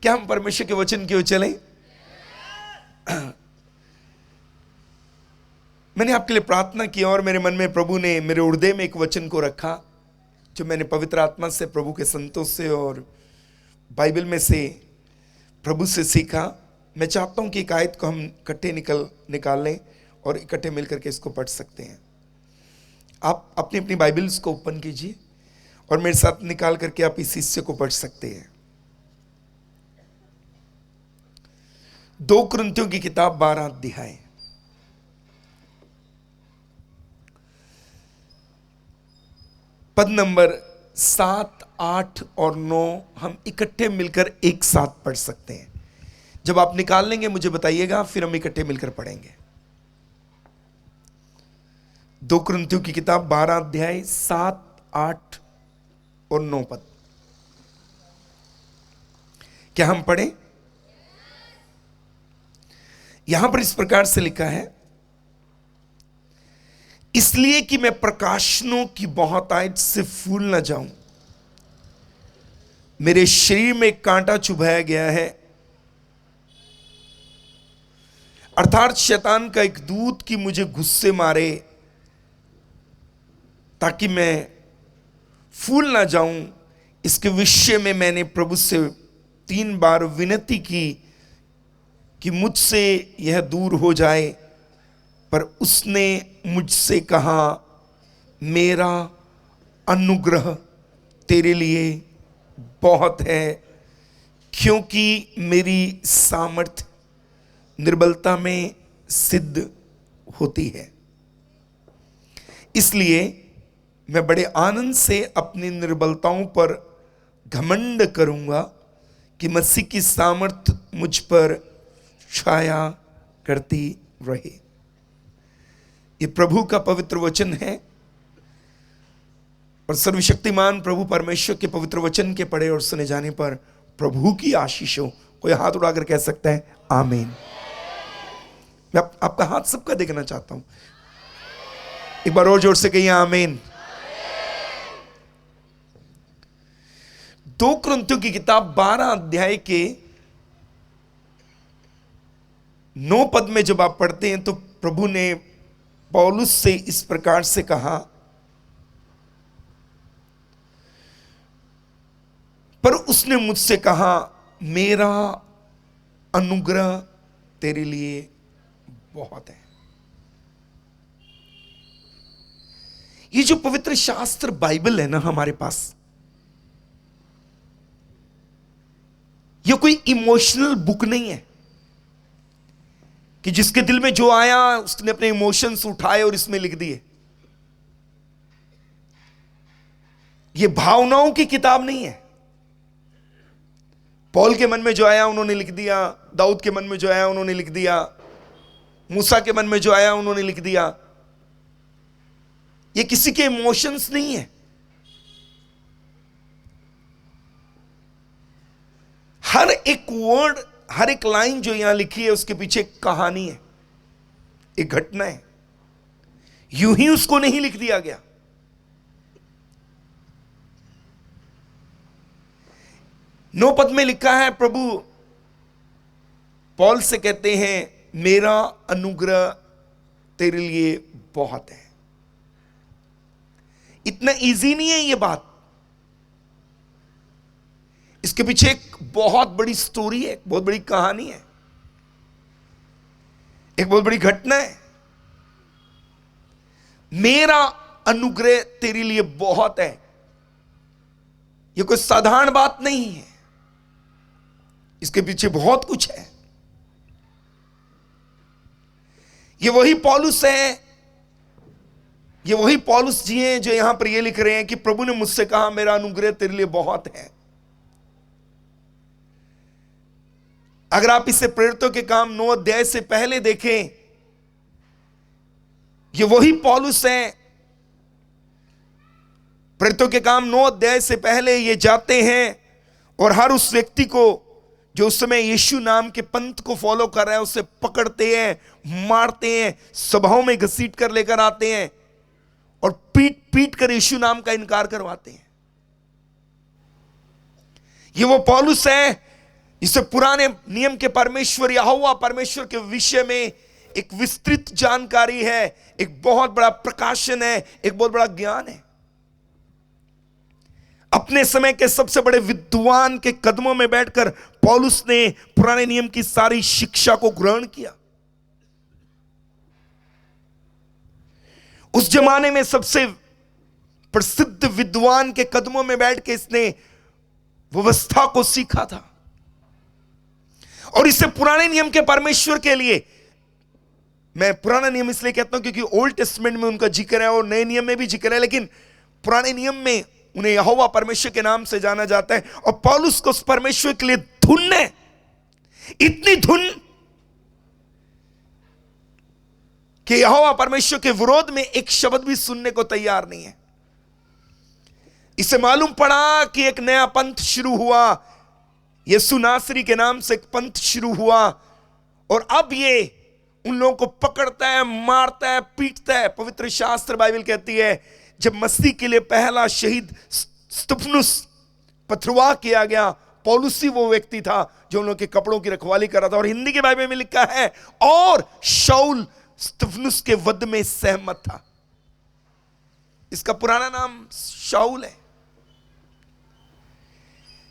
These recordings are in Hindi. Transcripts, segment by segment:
क्या हम परमेश्वर के वचन की ओर चलें? मैंने आपके लिए प्रार्थना की और मेरे मन में प्रभु ने मेरे हृदय में एक वचन को रखा जो मैंने पवित्र आत्मा से, प्रभु के संतों से और बाइबल में से प्रभु से सीखा। मैं चाहता हूं कि एक आयत को हम इकट्ठे निकाल लें और इकट्ठे मिलकर के इसको पढ़ सकते हैं। आप अपनी अपनी बाइबल्स को ओपन कीजिए और मेरे साथ निकाल करके आप इस हिस्से को पढ़ सकते हैं। 2 कुरिन्थियों की किताब 12 अध्याय, पद नंबर 7, 8 और 9 हम इकट्ठे मिलकर एक साथ पढ़ सकते हैं। जब आप निकाल लेंगे मुझे बताइएगा, फिर हम इकट्ठे मिलकर पढ़ेंगे। 2 कुरिन्थियों की किताब 12 अध्याय 7, 8 और 9 पद। क्या हम पढ़ें? यहां पर इस प्रकार से लिखा है, इसलिए कि मैं प्रकाशनों की बहुतायत से फूल न जाऊं, मेरे शरीर में एक कांटा चुभाया गया है, अर्थात शैतान का एक दूत कि मुझे गुस्से मारे ताकि मैं फूल ना जाऊं। इसके विषय में मैंने प्रभु से 3 बार विनती की कि मुझसे यह दूर हो जाए, पर उसने मुझसे कहा, मेरा अनुग्रह तेरे लिए बहुत है, क्योंकि मेरी सामर्थ निर्बलता में सिद्ध होती है। इसलिए मैं बड़े आनंद से अपनी निर्बलताओं पर घमंड करूंगा कि मसीह की सामर्थ मुझ पर छाया करती रहे। ये प्रभु का पवित्र वचन है और सर्वशक्तिमान प्रभु परमेश्वर के पवित्र वचन के पढ़े और सुने जाने पर प्रभु की आशीष हो। कोई हाथ उठाकर कह सकता है आमीन। मैं आपका हाथ सबका देखना चाहता हूं, एक बार और जोर से कहिए आमीन। 2 कुरिन्थियों की किताब 12 अध्याय के 9 पद में जब आप पढ़ते हैं तो प्रभु ने पौलुस से इस प्रकार से कहा, पर उसने मुझसे कहा, मेरा अनुग्रह तेरे लिए बहुत है। ये जो पवित्र शास्त्र बाइबल है ना हमारे पास, ये कोई इमोशनल बुक नहीं है कि जिसके दिल में जो आया उसने अपने इमोशंस उठाए और इसमें लिख दिए। ये भावनाओं की किताब नहीं है। पौल के मन में जो आया उन्होंने लिख दिया, दाऊद के मन में जो आया उन्होंने लिख दिया, मूसा के मन में जो आया उन्होंने लिख दिया। ये किसी के इमोशंस नहीं है। हर एक वर्ड, हर एक लाइन जो यहां लिखी है उसके पीछे एक कहानी है, एक घटना है। यूं ही उसको नहीं लिख दिया गया। नौ पद में लिखा है, प्रभु पौल से कहते हैं, मेरा अनुग्रह तेरे लिए बहुत है। इतना इजी नहीं है ये बात। इसके पीछे एक बहुत बड़ी स्टोरी है, एक बहुत बड़ी कहानी है, एक बहुत बड़ी घटना है। मेरा अनुग्रह तेरे लिए बहुत है, यह कोई साधारण बात नहीं है। इसके पीछे बहुत कुछ है। ये वही पौलुस है, ये वही पौलुस जी हैं जो यहां पर ये लिख रहे हैं कि प्रभु ने मुझसे कहा, मेरा अनुग्रह तेरे लिए बहुत है। अगर आप इसे प्रेरितों के काम 9 अध्याय से पहले देखें, ये वही पौलुस है। प्रेरितों के काम 9 अध्याय से पहले ये जाते हैं और हर उस व्यक्ति को जो उस समय यीशु नाम के पंथ को फॉलो कर रहा है उसे पकड़ते हैं, मारते हैं, सभाओं में घसीट कर लेकर आते हैं और पीट पीट कर यीशु नाम का इनकार करवाते हैं। ये वो पौलुस है इसे पुराने नियम के परमेश्वर यहोवा परमेश्वर के विषय में एक विस्तृत जानकारी है, एक बहुत बड़ा प्रकाशन है, एक बहुत बड़ा ज्ञान है। अपने समय के सबसे बड़े विद्वान के कदमों में बैठकर पौलुस ने पुराने नियम की सारी शिक्षा को ग्रहण किया। उस जमाने में सबसे प्रसिद्ध विद्वान के कदमों में बैठ के इसने व्यवस्था को सीखा था। और इसे पुराने नियम के परमेश्वर के लिए, मैं पुराना नियम इसलिए कहता हूं क्योंकि ओल्ड टेस्टमेंट में उनका जिक्र है और नए नियम में भी जिक्र है, लेकिन पुराने नियम में उन्हें यहोवा परमेश्वर के नाम से जाना जाता है। और पौलुस को उस परमेश्वर के लिए धुन है, इतनी धुन कि यहोवा परमेश्वर के विरोध में एक शब्द भी सुनने को तैयार नहीं है। इसे मालूम पड़ा कि एक नया पंथ शुरू हुआ, यीशु नासरी के नाम से एक पंथ शुरू हुआ, और अब ये उन लोगों को पकड़ता है, मारता है, पीटता है। पवित्र शास्त्र बाइबल कहती है जब मसीह के लिए पहला शहीद स्तिफनुस पथरवाह किया गया, पौलुस ही वो व्यक्ति था जो उन लोगों के कपड़ों की रखवाली कर रहा था। और हिंदी के बाइबल में लिखा है और शाऊल स्तिफनुस के वध में सहमत था। इसका पुराना नाम शाऊल है।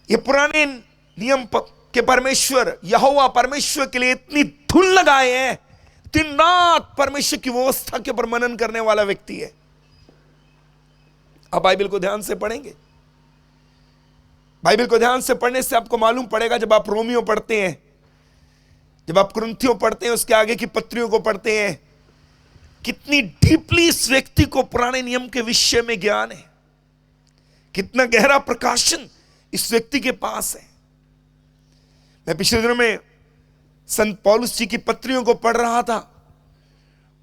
ये पुराने नियम के परमेश्वर यहोवा परमेश्वर के लिए इतनी धुन लगाए हैं, दिन रात परमेश्वर की व्यवस्था के ऊपर मनन करने वाला व्यक्ति है। आप बाइबल को ध्यान से पढ़ेंगे, बाइबल को ध्यान से पढ़ने से आपको मालूम पड़ेगा, जब आप रोमियो पढ़ते हैं, जब आप कुरिन्थियों पढ़ते हैं, उसके आगे की पत्रियों को पढ़ते हैं, कितनी डीपली इस व्यक्ति को पुराने नियम के विषय में ज्ञान है, कितना गहरा प्रकाशन इस व्यक्ति के पास है। मैं पिछले दिनों में संत पौलुस जी की पत्रियों को पढ़ रहा था।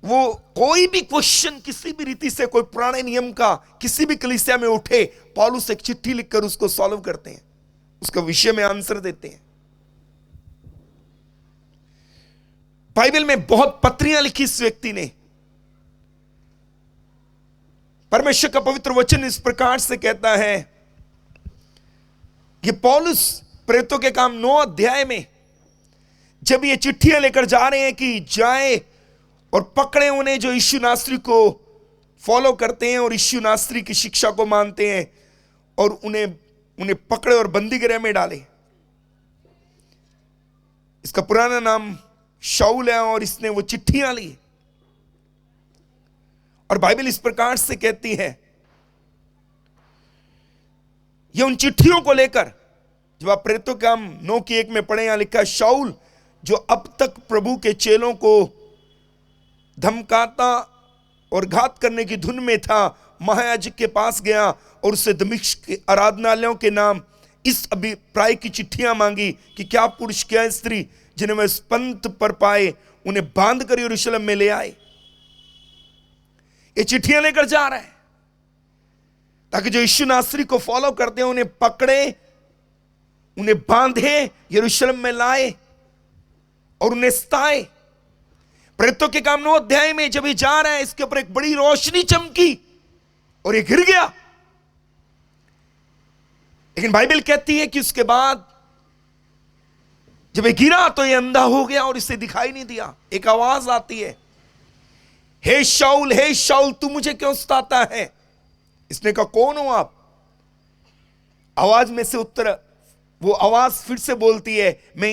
वो कोई भी क्वेश्चन किसी भी रीति से कोई पुराने नियम का किसी भी कलीसिया में उठे, पौलुस एक चिट्ठी लिखकर उसको सॉल्व करते हैं, उसका विषय में आंसर देते हैं। बाइबल में बहुत पत्रियां लिखी इस व्यक्ति ने। परमेश्वर का पवित्र वचन इस प्रकार से कहता है कि पौलुस प्रेरितों के काम 9 अध्याय में जब ये चिट्ठियां लेकर जा रहे हैं कि जाए और पकड़े उन्हें जो यीशु नासरी को फॉलो करते हैं और यीशु नासरी की शिक्षा को मानते हैं, और उन्हें पकड़े और बंदी गृह में डाले। इसका पुराना नाम शाऊल है और इसने वो चिट्ठियां ली। और बाइबल इस प्रकार से कहती है, ये उन चिट्ठियों को लेकर, जब आप प्रेरितों के काम 9:1 में पढ़े, यहां लिखा है शाऊल जो अब तक प्रभु के चेलों को धमकाता और घात करने की धुन में था, महायाजक के पास गया और उससे दमिश्क के आराधनालयों के नाम इस अभिप्राय की चिट्ठियां मांगी कि क्या पुरुष क्या स्त्री जिन्हें वह इस पंथ पर पाए उन्हें बांध कर यरूशलेम में ले आए। ये चिट्ठियां लेकर जा रहा है ताकि जो यीशु नासरी को फॉलो करते हैं उन्हें पकड़े, उन्हें बांधे, यरूशलेम में लाए और उन्हें सताए। प्रेरितों के काम 9 अध्याय में जब ये जा रहा है, इसके ऊपर एक बड़ी रोशनी चमकी और ये गिर गया। लेकिन बाइबल कहती है कि उसके बाद जब ये गिरा तो ये अंधा हो गया और इसे दिखाई नहीं दिया। एक आवाज आती है, हे शाऊल तू मुझे क्यों सताता है। इसने कहा कौन हो आप। आवाज में से उत्तर, वो आवाज फिर से बोलती है, मैं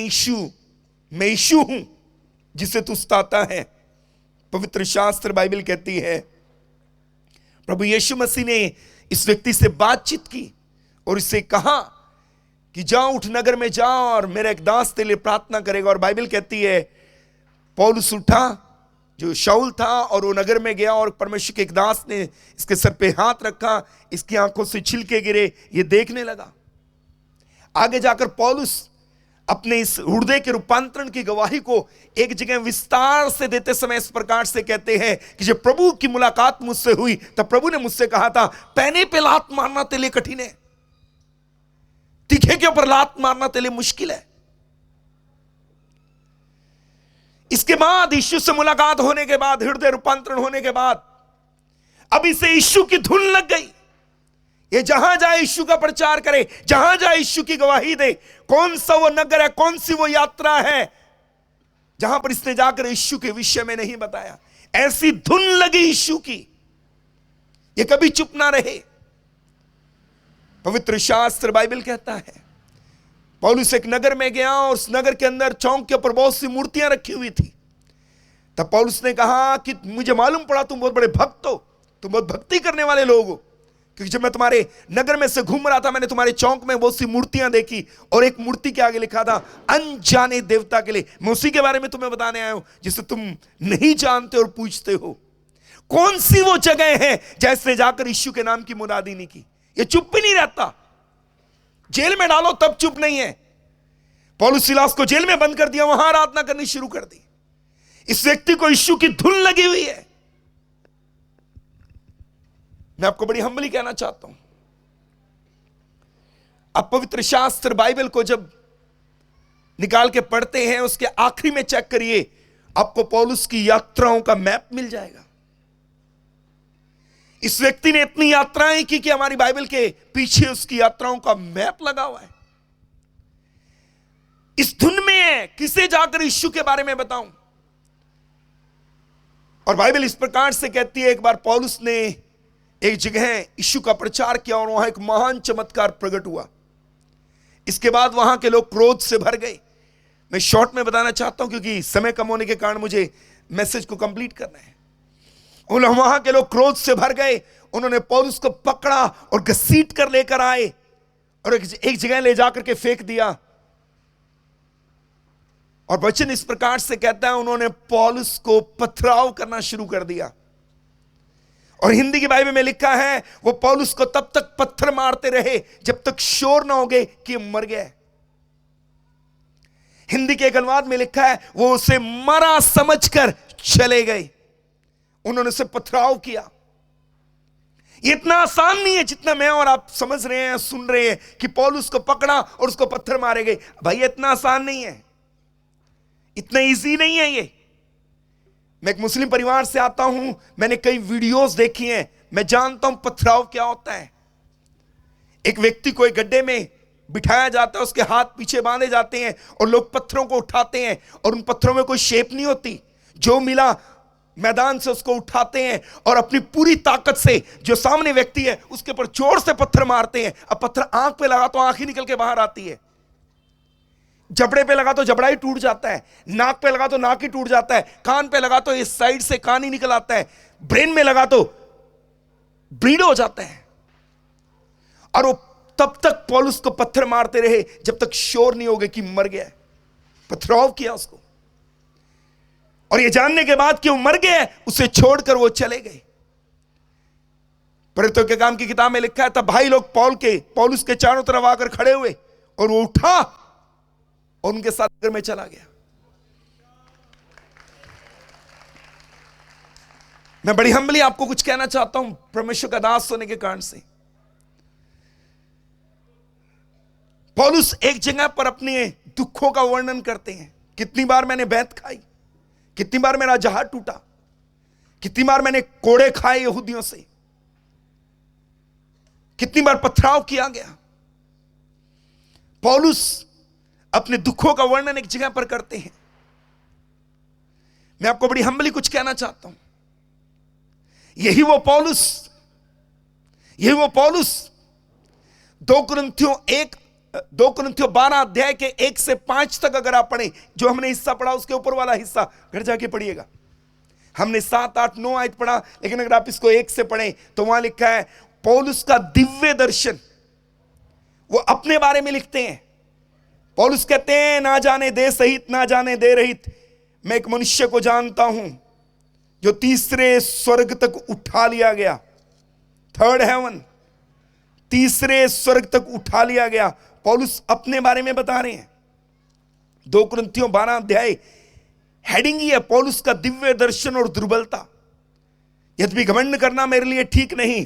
यीशु हूं जिसे तू सताता है। पवित्र शास्त्र बाइबल कहती है प्रभु यीशु मसीह ने इस व्यक्ति से बातचीत की और इससे कहा कि जाओ, उठ नगर में जाओ और मेरा एक दास तेरे लिए प्रार्थना करेगा। और बाइबल कहती है पौलुस उठा जो शाऊल था और वो नगर में गया और परमेश्वर के एक दास ने इसके सर पे हाथ रखा, इसकी आंखों से छिलके गिरे, ये देखने लगा। आगे जाकर पौलुस अपने इस हृदय के रूपांतरण की गवाही को एक जगह विस्तार से देते समय इस प्रकार से कहते हैं कि जब प्रभु की मुलाकात मुझसे हुई तब प्रभु ने मुझसे कहा था, पैने पे लात मारना तेरे लिए कठिन है, तीखे के ऊपर लात मारना तेरे लिए मुश्किल है। इसके बाद यीशु से मुलाकात होने के बाद, हृदय रूपांतरण होने के बाद, अब इसे यीशु की धुन लग गई। ये जहां जाए यीशु का प्रचार करे, जहां जाए यीशु की गवाही दे। कौन सा वो नगर है, कौन सी वो यात्रा है जहां पर इसने जाकर यीशु के विषय में नहीं बताया। ऐसी धुन लगी यीशु की, ये कभी चुप ना रहे। पवित्र शास्त्र बाइबल कहता है पौलुस एक नगर में गया और उस नगर के अंदर चौक के ऊपर बहुत सी मूर्तियां रखी हुई थी। तब पौलुस ने कहा कि मुझे मालूम पड़ा तुम बहुत बड़े भक्त हो, तुम बहुत भक्ति करने वाले लोग हो, क्योंकि जब मैं तुम्हारे नगर में से घूम रहा था मैंने तुम्हारे चौक में बहुत सी मूर्तियां देखी और एक मूर्ति के आगे लिखा था अनजाने देवता के लिए। मैं उसी के बारे में तुम्हें बताने आया हूं जिसे तुम नहीं जानते और पूछते हो। कौन सी वो जगह है जैसे जाकर यीशु के नाम की मुनादी नहीं की। ये चुप भी नहीं रहता, जेल में डालो तब चुप नहीं है। पौलुस सिलास को जेल में बंद कर दिया, वहां आराधना करनी शुरू कर दी। इस व्यक्ति को यीशु की धुन लगी हुई है। मैं आपको बड़ी हम्बली कहना चाहता हूं, आप पवित्र शास्त्र बाइबल को जब निकाल के पढ़ते हैं उसके आखिरी में चेक करिए, आपको पौलुस की यात्राओं का मैप मिल जाएगा। इस व्यक्ति ने इतनी यात्राएं की कि हमारी बाइबल के पीछे उसकी यात्राओं का मैप लगा हुआ है। इस धुन में है, किसे जाकर यीशु के बारे में बताऊं। और बाइबल इस प्रकार से कहती है, एक बार पौलुस ने एक जगह यीशु का प्रचार किया और वहां एक महान चमत्कार प्रकट हुआ। इसके बाद वहां के लोग क्रोध से भर गए। मैं शॉर्ट में बताना चाहता हूं क्योंकि समय कम होने के कारण मुझे मैसेज को कंप्लीट करना है। वहां के लोग क्रोध से भर गए, उन्होंने पौलुस को पकड़ा और घसीट कर लेकर आए और एक जगह ले जाकर के फेंक दिया। और वचन इस प्रकार से कहता है, उन्होंने पौलुस को पथराव करना शुरू कर दिया। और हिंदी की बाइबल में लिखा है वो पौलुस को तब तक पत्थर मारते रहे जब तक शोर ना हो गए कि मर गए। हिंदी के एक अनुवाद में लिखा है वो उसे मरा समझकर चले गए। उन्होंने उसे पथराव किया। ये इतना आसान नहीं है जितना मैं और आप समझ रहे हैं, सुन रहे हैं कि पौलुस को पकड़ा और उसको पत्थर मारे गए। भाई ये इतना आसान नहीं है, इतना इजी नहीं है ये। मैं एक मुस्लिम परिवार से आता हूं, मैंने कई वीडियोस देखी हैं, मैं जानता हूं पथराव क्या होता है। एक व्यक्ति को एक गड्ढे में बिठाया जाता है, उसके हाथ पीछे बांधे जाते हैं और लोग पत्थरों को उठाते हैं और उन पत्थरों में कोई शेप नहीं होती, जो मिला मैदान से उसको उठाते हैं और अपनी पूरी ताकत से जो सामने व्यक्ति है उसके ऊपर जोर से पत्थर मारते हैं। अब पत्थर आंख पे लगा तो आंख ही निकल के बाहर आती है, जबड़े पे लगा तो जबड़ा ही टूट जाता है, नाक पे लगा तो नाक ही टूट जाता है, कान पे लगा तो इस साइड से कान ही निकल आता है, ब्रेन में लगा तो ब्लीड हो जाता है। और वो तब तक पौलुस को पत्थर मारते रहे जब तक श्योर नहीं हो गए कि मर गया। पथराव किया उसको और ये जानने के बाद कि वो मर गया उसे छोड़कर वो चले गए। प्रेरितों के काम की किताब में लिखा है तब भाई लोग पौलुस के चारों तरफ आकर खड़े हुए और वो उठा और उनके साथ घर में चला गया। मैं बड़ी हम्बली आपको कुछ कहना चाहता हूं परमेश्वर का दास होने के कारण से। पौलुस एक जगह पर अपने दुखों का वर्णन करते हैं, कितनी बार मैंने बैत खाई, कितनी बार मेरा जहाज टूटा, कितनी बार मैंने कोड़े खाए यहूदियों से, कितनी बार पथराव किया गया। पौलुस अपने दुखों का वर्णन एक जगह पर करते हैं। मैं आपको बड़ी हम्बली कुछ कहना चाहता हूं, यही वो पौलुस 2 कुरिन्थियों 12 अध्याय के 1 से 5 तक अगर आप पढ़ें, जो हमने हिस्सा पढ़ा उसके ऊपर वाला हिस्सा घर जाके पढ़िएगा। हमने 7, 8, 9 आयत पढ़ा, लेकिन अगर आप इसको 1 से पढ़ें तो वहां लिखा है पौलुस का दिव्य दर्शन। वो अपने बारे में लिखते हैं। पौलुस कहते हैं ना जाने दे सहित ना जाने दे रहित मैं एक मनुष्य को जानता हूं जो तीसरे स्वर्ग तक उठा लिया गया, 3rd हेवन, तीसरे स्वर्ग तक उठा लिया गया। पौलुस अपने बारे में बता रहे हैं। 2 कुरिन्थियों 12 अध्याय हेडिंग ही है पौलुस का दिव्य दर्शन और दुर्बलता। यद्यपि घमंड करना मेरे लिए ठीक नहीं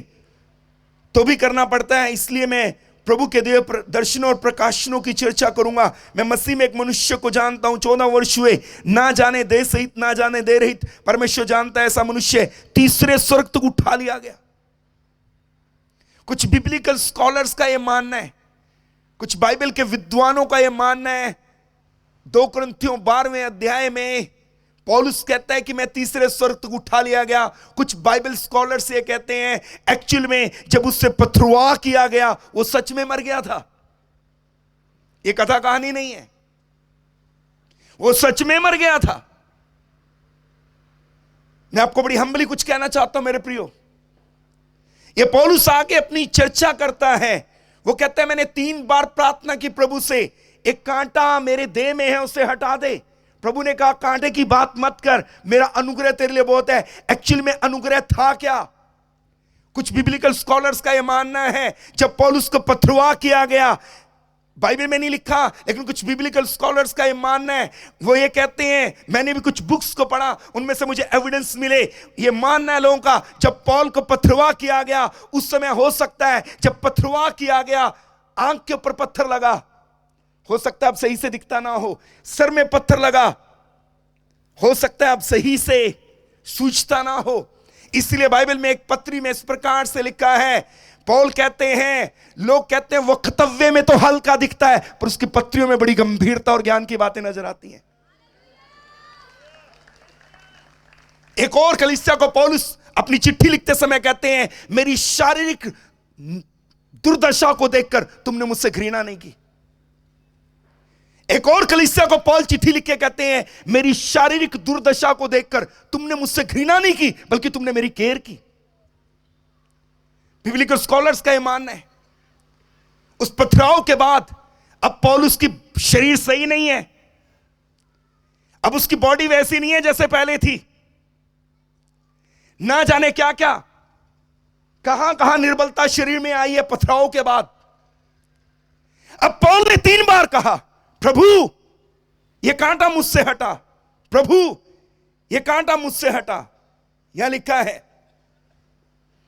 तो भी करना पड़ता है, इसलिए मैं प्रभु के दिव्य दर्शनों और प्रकाशनों की चर्चा करूंगा। मैं मसीह में एक मनुष्य को जानता हूं, 14 वर्ष हुए, ना जाने दे सहित ना जाने दे रहित परमेश्वर जानता है ऐसा मनुष्य तीसरे स्वर्ग तक उठा लिया गया। कुछ बिब्लिकल स्कॉलर्स का यह मानना है, कुछ बाइबल के विद्वानों का यह मानना है, 2 कुरिन्थियों 12वें अध्याय में पौलुस कहता है कि मैं तीसरे स्वर्ग तक उठा लिया गया। कुछ बाइबल स्कॉलर्स ये कहते हैं एक्चुअल में जब उससे पथरवाह किया गया वो सच में मर गया था। ये कथा कहानी नहीं है, वो सच में मर गया था। मैं आपको बड़ी हम्बली कुछ कहना चाहता हूं मेरे प्रियो। ये पौलुस आके अपनी चर्चा करता है, वो कहता है मैंने 3 बार प्रार्थना की प्रभु से, एक कांटा मेरे देह में है उसे हटा दे। प्रभु ने कहा कांटे की बात मत कर, मेरा अनुग्रह तेरे लिए बहुत है। एक्चुअल में अनुग्रह था क्या? कुछ बिब्लिकल स्कॉलर्स का यह मानना है जब पौलुस को पथरवाह किया गया, बाइबल में नहीं लिखा लेकिन कुछ बिब्लिकल स्कॉलर्स का यह मानना है, वो ये कहते हैं, मैंने भी कुछ बुक्स को पढ़ा उनमें से मुझे एविडेंस मिले, ये मानना है लोगों का जब पौल को पथरवाह किया गया उस समय हो सकता है जब पथरवाह किया गया आंख के ऊपर पत्थर लगा, हो सकता है अब सही से दिखता ना हो, सर में पत्थर लगा, हो सकता है अब सही से सूझता ना हो। इसलिए बाइबल में एक पत्री में इस प्रकार से लिखा है, पौल कहते हैं, लोग कहते हैं वो वक्तव्य में तो हल्का दिखता है पर उसकी पत्रियों में बड़ी गंभीरता और ज्ञान की बातें नजर आती हैं। एक और कलीसिया को पौलुस अपनी चिट्ठी लिखते समय कहते हैं, मेरी शारीरिक दुर्दशा को देखकर तुमने मुझसे घृणा नहीं की। एक और कलीसिया को पौल चिट्ठी लिख के कहते हैं, मेरी शारीरिक दुर्दशा को देखकर तुमने मुझसे घृणा नहीं की बल्कि तुमने मेरी केयर की। बिब्लिकल स्कॉलर्स का यह मानना है उस पथराव के बाद अब पौलुस की शरीर सही नहीं है, अब उसकी बॉडी वैसी नहीं है जैसे पहले थी। ना जाने क्या क्या कहां कहां निर्बलता शरीर में आई है पथराव के बाद। अब पौल ने 3 बार कहा, प्रभु यह कांटा मुझसे हटा, प्रभु यह कांटा मुझसे हटा। यहां लिखा है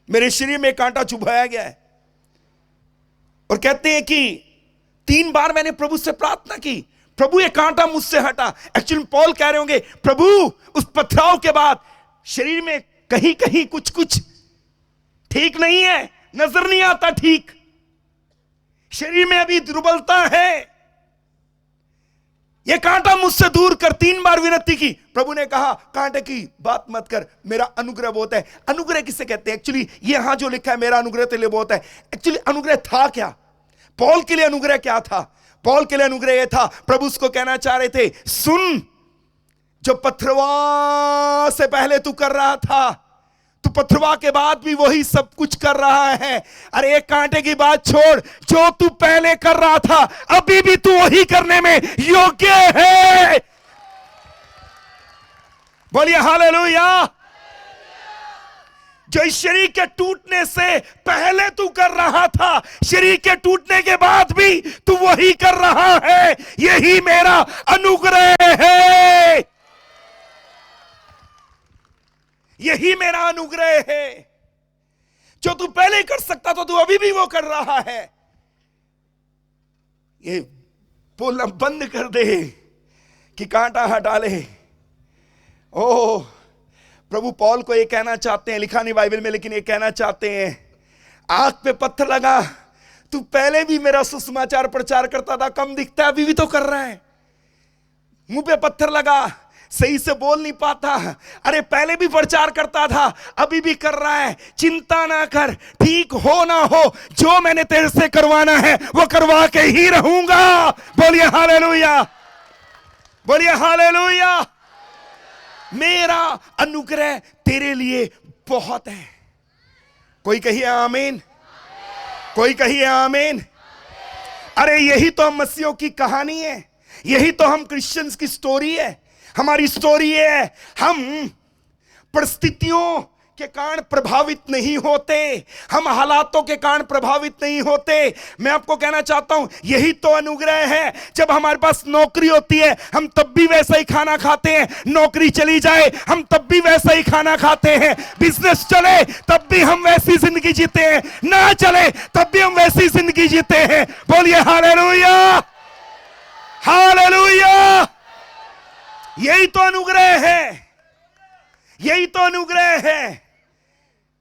मेरे शरीर में कांटा चुभाया गया है, और कहते हैं कि 3 बार मैंने प्रभु से प्रार्थना की, प्रभु ये कांटा मुझसे हटा। एक्चुअली पौल कह रहे होंगे, प्रभु उस पथराव के बाद शरीर में कहीं कहीं कुछ कुछ ठीक नहीं है, नजर नहीं आता ठीक, शरीर में अभी दुर्बलता है, ये कांटा मुझसे दूर कर। 3 बार विनती की, प्रभु ने कहा कांटे की बात मत कर, मेरा अनुग्रह बहुत है। अनुग्रह किसे कहते हैं? एक्चुअली ये यहां जो लिखा है मेरा अनुग्रह तेरे लिए बहुत है, एक्चुअली अनुग्रह था क्या? पौल के लिए अनुग्रह क्या था? पौल के लिए अनुग्रह यह था, प्रभु उसको कहना चाह रहे थे, सुन जो पथरवाह से पहले तू कर रहा था, तू पथरवाह के बाद भी वही सब कुछ कर रहा है। अरे एक कांटे की बात छोड़, जो तू पहले कर रहा था अभी भी तू वही करने में योग्य है। बोलिए हालेलुया। जो इस शरीर के टूटने से पहले तू कर रहा था, शरीर के टूटने के बाद भी तू वही कर रहा है, यही मेरा अनुग्रह है, यही मेरा अनुग्रह है। जो तू पहले कर सकता था तू अभी भी वो कर रहा है। ये बोलना बंद कर दे कि कांटा हटा ले। ओह प्रभु पौल को ये कहना चाहते हैं, लिखा नहीं बाइबल में लेकिन ये कहना चाहते हैं, आंख पे पत्थर लगा, तू पहले भी मेरा सुसमाचार प्रचार करता था, कम दिखता है, अभी भी तो कर रहा है। मुंह पे पत्थर लगा, सही से बोल नहीं पाता, अरे पहले भी प्रचार करता था अभी भी कर रहा है। चिंता ना कर, ठीक हो ना हो, जो मैंने तेरे से करवाना है वो करवा के ही रहूंगा। बोलिए हालेलुया, बोलिए हालेलुया। मेरा अनुग्रह तेरे लिए बहुत है। कोई कहिए आमीन, कोई कहिए आमीन। अरे यही तो हम मसीहों की कहानी है, यही तो हम क्रिश्चियंस की स्टोरी है। हमारी स्टोरी है, हम परिस्थितियों के कारण प्रभावित नहीं होते, हम हालातों के कारण प्रभावित नहीं होते। मैं आपको कहना चाहता हूं यही तो अनुग्रह है। जब हमारे पास नौकरी होती है हम तब भी वैसा ही खाना खाते हैं, नौकरी चली जाए हम तब भी वैसा ही खाना खाते हैं, बिजनेस चले तब भी हम वैसी जिंदगी जीते हैं, ना चले तब भी हम वैसी जिंदगी जीते हैं। बोलिए हालेलुया, हालेलुया। यही तो अनुग्रह है, यही तो अनुग्रह है।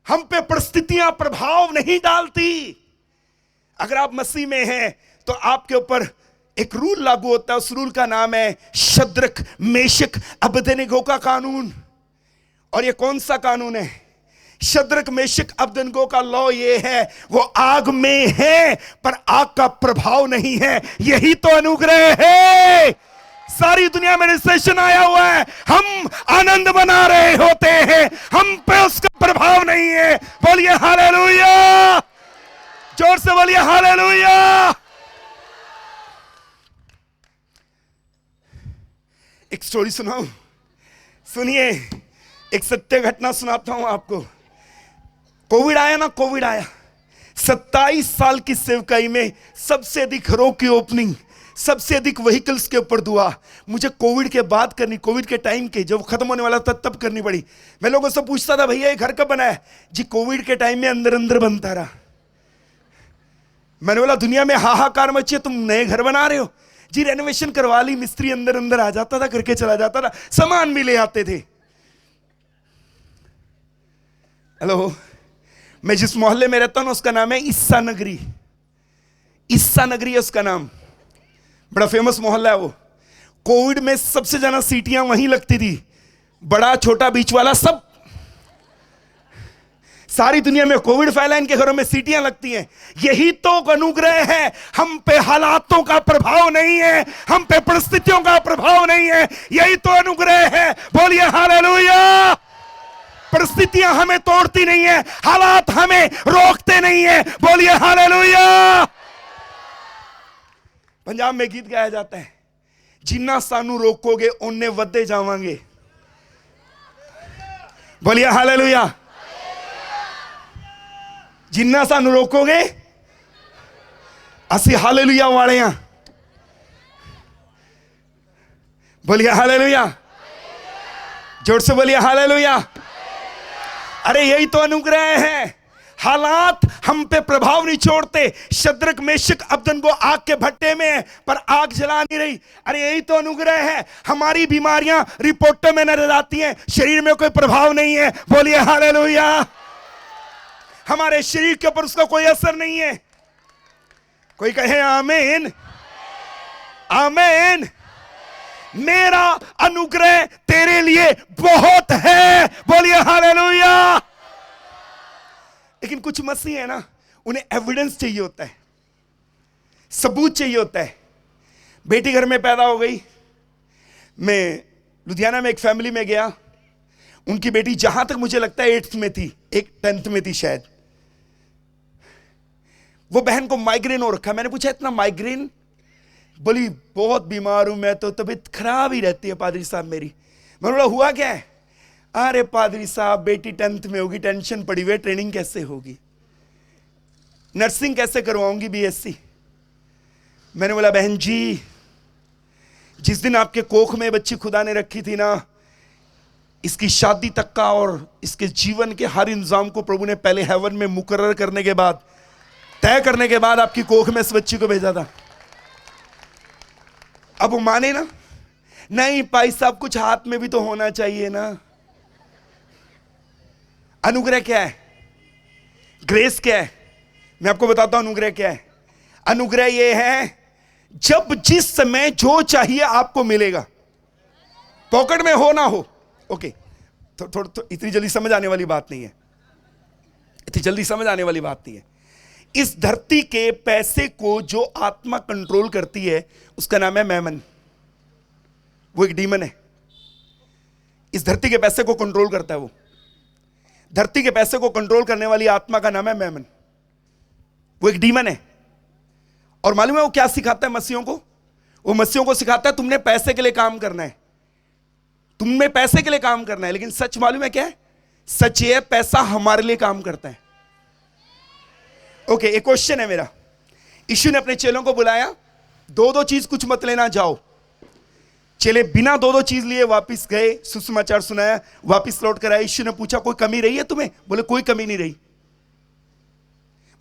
हम पे परिस्थितियां प्रभाव नहीं डालती। अगर आप मसीह में हैं तो आपके ऊपर एक रूल लागू होता है। उस रूल का नाम है शद्रक मेशक अबेदनगो का कानून। और ये कौन सा कानून है? शद्रक मेशक अबेदनगो का लॉ ये है, वो आग में है पर आग का प्रभाव नहीं है। यही तो अनुग्रह है। सारी दुनिया में रिसेशन आया हुआ है, हम आनंद मना रहे होते हैं, हम पे उसका प्रभाव नहीं है। बोलिए हालेलुया, जोर से बोलिए हालेलुया। एक स्टोरी सुनाऊं? सुनिए, एक सत्य घटना सुनाता हूं आपको। कोविड आया ना, कोविड आया। 27 साल की सेवकाई में सबसे अधिक घरों की ओपनिंग, सबसे अधिक व्हीकल्स के ऊपर दुआ मुझे कोविड के बाद करनी, कोविड के टाइम के जब खत्म होने वाला था तब करनी पड़ी। मैं लोगों से पूछता था, भैया ये घर कब बना है? जी कोविड के टाइम में अंदर अंदर बनता रहा। मैंने बोला दुनिया में हाहाकार मची है, तुम नए घर बना रहे हो? जी रेनोवेशन करवा ली, मिस्त्री अंदर अंदर आ जाता था, करके चला जाता था, सामान भी ले आते थे। हेलो, मैं जिस मोहल्ले में रहता हूं उसका नाम है ईसा नगरी। ईसा नगरी है उसका नाम, बड़ा फेमस मोहल्ला है वो। कोविड में सबसे ज्यादा सीटियां वहीं लगती थी, बड़ा छोटा बीच वाला सब। सारी दुनिया में कोविड फैला, इनके घरों में सीटियां लगती हैं। यही तो अनुग्रह है। हम पे हालातों का प्रभाव नहीं है, हम पे परिस्थितियों का प्रभाव नहीं है। यही तो अनुग्रह है। बोलिए हालेलुया। परिस्थितियां हमें तोड़ती नहीं है, हालात हमें रोकते नहीं है। बोलिए हालेलुया। पंजाब में गीत गाया जाता है, जिन्ना सानू रोकोगे उन्ने वधे जावांगे। बोलिए हालेलुया। जिन्ना सानू रोकोगे, असी हालेलुया वाले हैं। बोलिए हालेलुया, जोर से बोलिए हालेलुया। अरे यही तो अनुग्रह है। हालात हम पे प्रभाव नहीं छोड़ते। शद्रक मेशक अबेदनगो आग के भट्टे में है पर आग जला नहीं रही। अरे यही तो अनुग्रह है। हमारी बीमारियां रिपोर्टों में नजर आती हैं, शरीर में कोई प्रभाव नहीं है। बोलिए हालेलुया। हमारे शरीर के ऊपर उसका कोई असर नहीं है। कोई कहे आमीन, आमीन। मेरा अनुग्रह तेरे लिए बहुत है। बोलिए हालेलुया। लेकिन कुछ मसीह है ना, उन्हें एविडेंस चाहिए होता है, सबूत चाहिए होता है। बेटी घर में पैदा हो गई। मैं लुधियाना में एक फैमिली में गया, उनकी बेटी जहां तक मुझे लगता है 8th में थी, एक 10th में थी शायद। वो बहन को माइग्रेन हो रखा। मैंने पूछा इतना माइग्रेन? बोली बहुत बीमार हूं मैं तो, तबीयत खराब ही रहती है पादरी साहब मेरी। मैंने बोला हुआ क्या है? अरे पादरी साहब बेटी 10th में होगी, टेंशन पड़ी हुई है, ट्रेनिंग कैसे होगी, नर्सिंग कैसे करवाऊंगी बीएससी। मैंने बोला बहन जी, जिस दिन आपके कोख में बच्ची खुदा ने रखी थी ना, इसकी शादी तक का और इसके जीवन के हर इंतजाम को प्रभु ने पहले हेवन में मुकर्रर करने के बाद, तय करने के बाद आपकी कोख में इस बच्ची को भेजा था। अब वो माने ना, नहीं भाई साहब कुछ हाथ में भी तो होना चाहिए ना। अनुग्रह क्या है? ग्रेस क्या है? मैं आपको बताता हूं अनुग्रह क्या है। अनुग्रह ये है, जब जिस समय जो चाहिए आपको मिलेगा, पॉकेट में हो ना हो। ओके, थोड़ा इतनी जल्दी समझ आने वाली बात नहीं है, इतनी जल्दी समझ आने वाली बात नहीं है। इस धरती के पैसे को जो आत्मा कंट्रोल करती है उसका नाम है मैमन। वो एक डीमन है। इस धरती के पैसे को कंट्रोल करता है वो। धरती के पैसे को कंट्रोल करने वाली आत्मा का नाम है मैमन। वो एक डीमन है। और मालूम है वो क्या सिखाता है मसीहों को? वो मसीहों को सिखाता है तुमने पैसे के लिए काम करना है, तुमने पैसे के लिए काम करना है। लेकिन सच मालूम है क्या है? सच ये है, पैसा हमारे लिए काम करता है। ओके, एक क्वेश्चन है मेरा। यीशु ने अपने चेलों को बुलाया, दो दो चीज कुछ मत लेना, जाओ। चेले बिना दो दो चीज लिए वापस गए, सुसमाचार सुनाया, वापस लौट कर आए। यीशु ने पूछा कोई कमी रही है तुम्हें? बोले कोई कमी नहीं रही।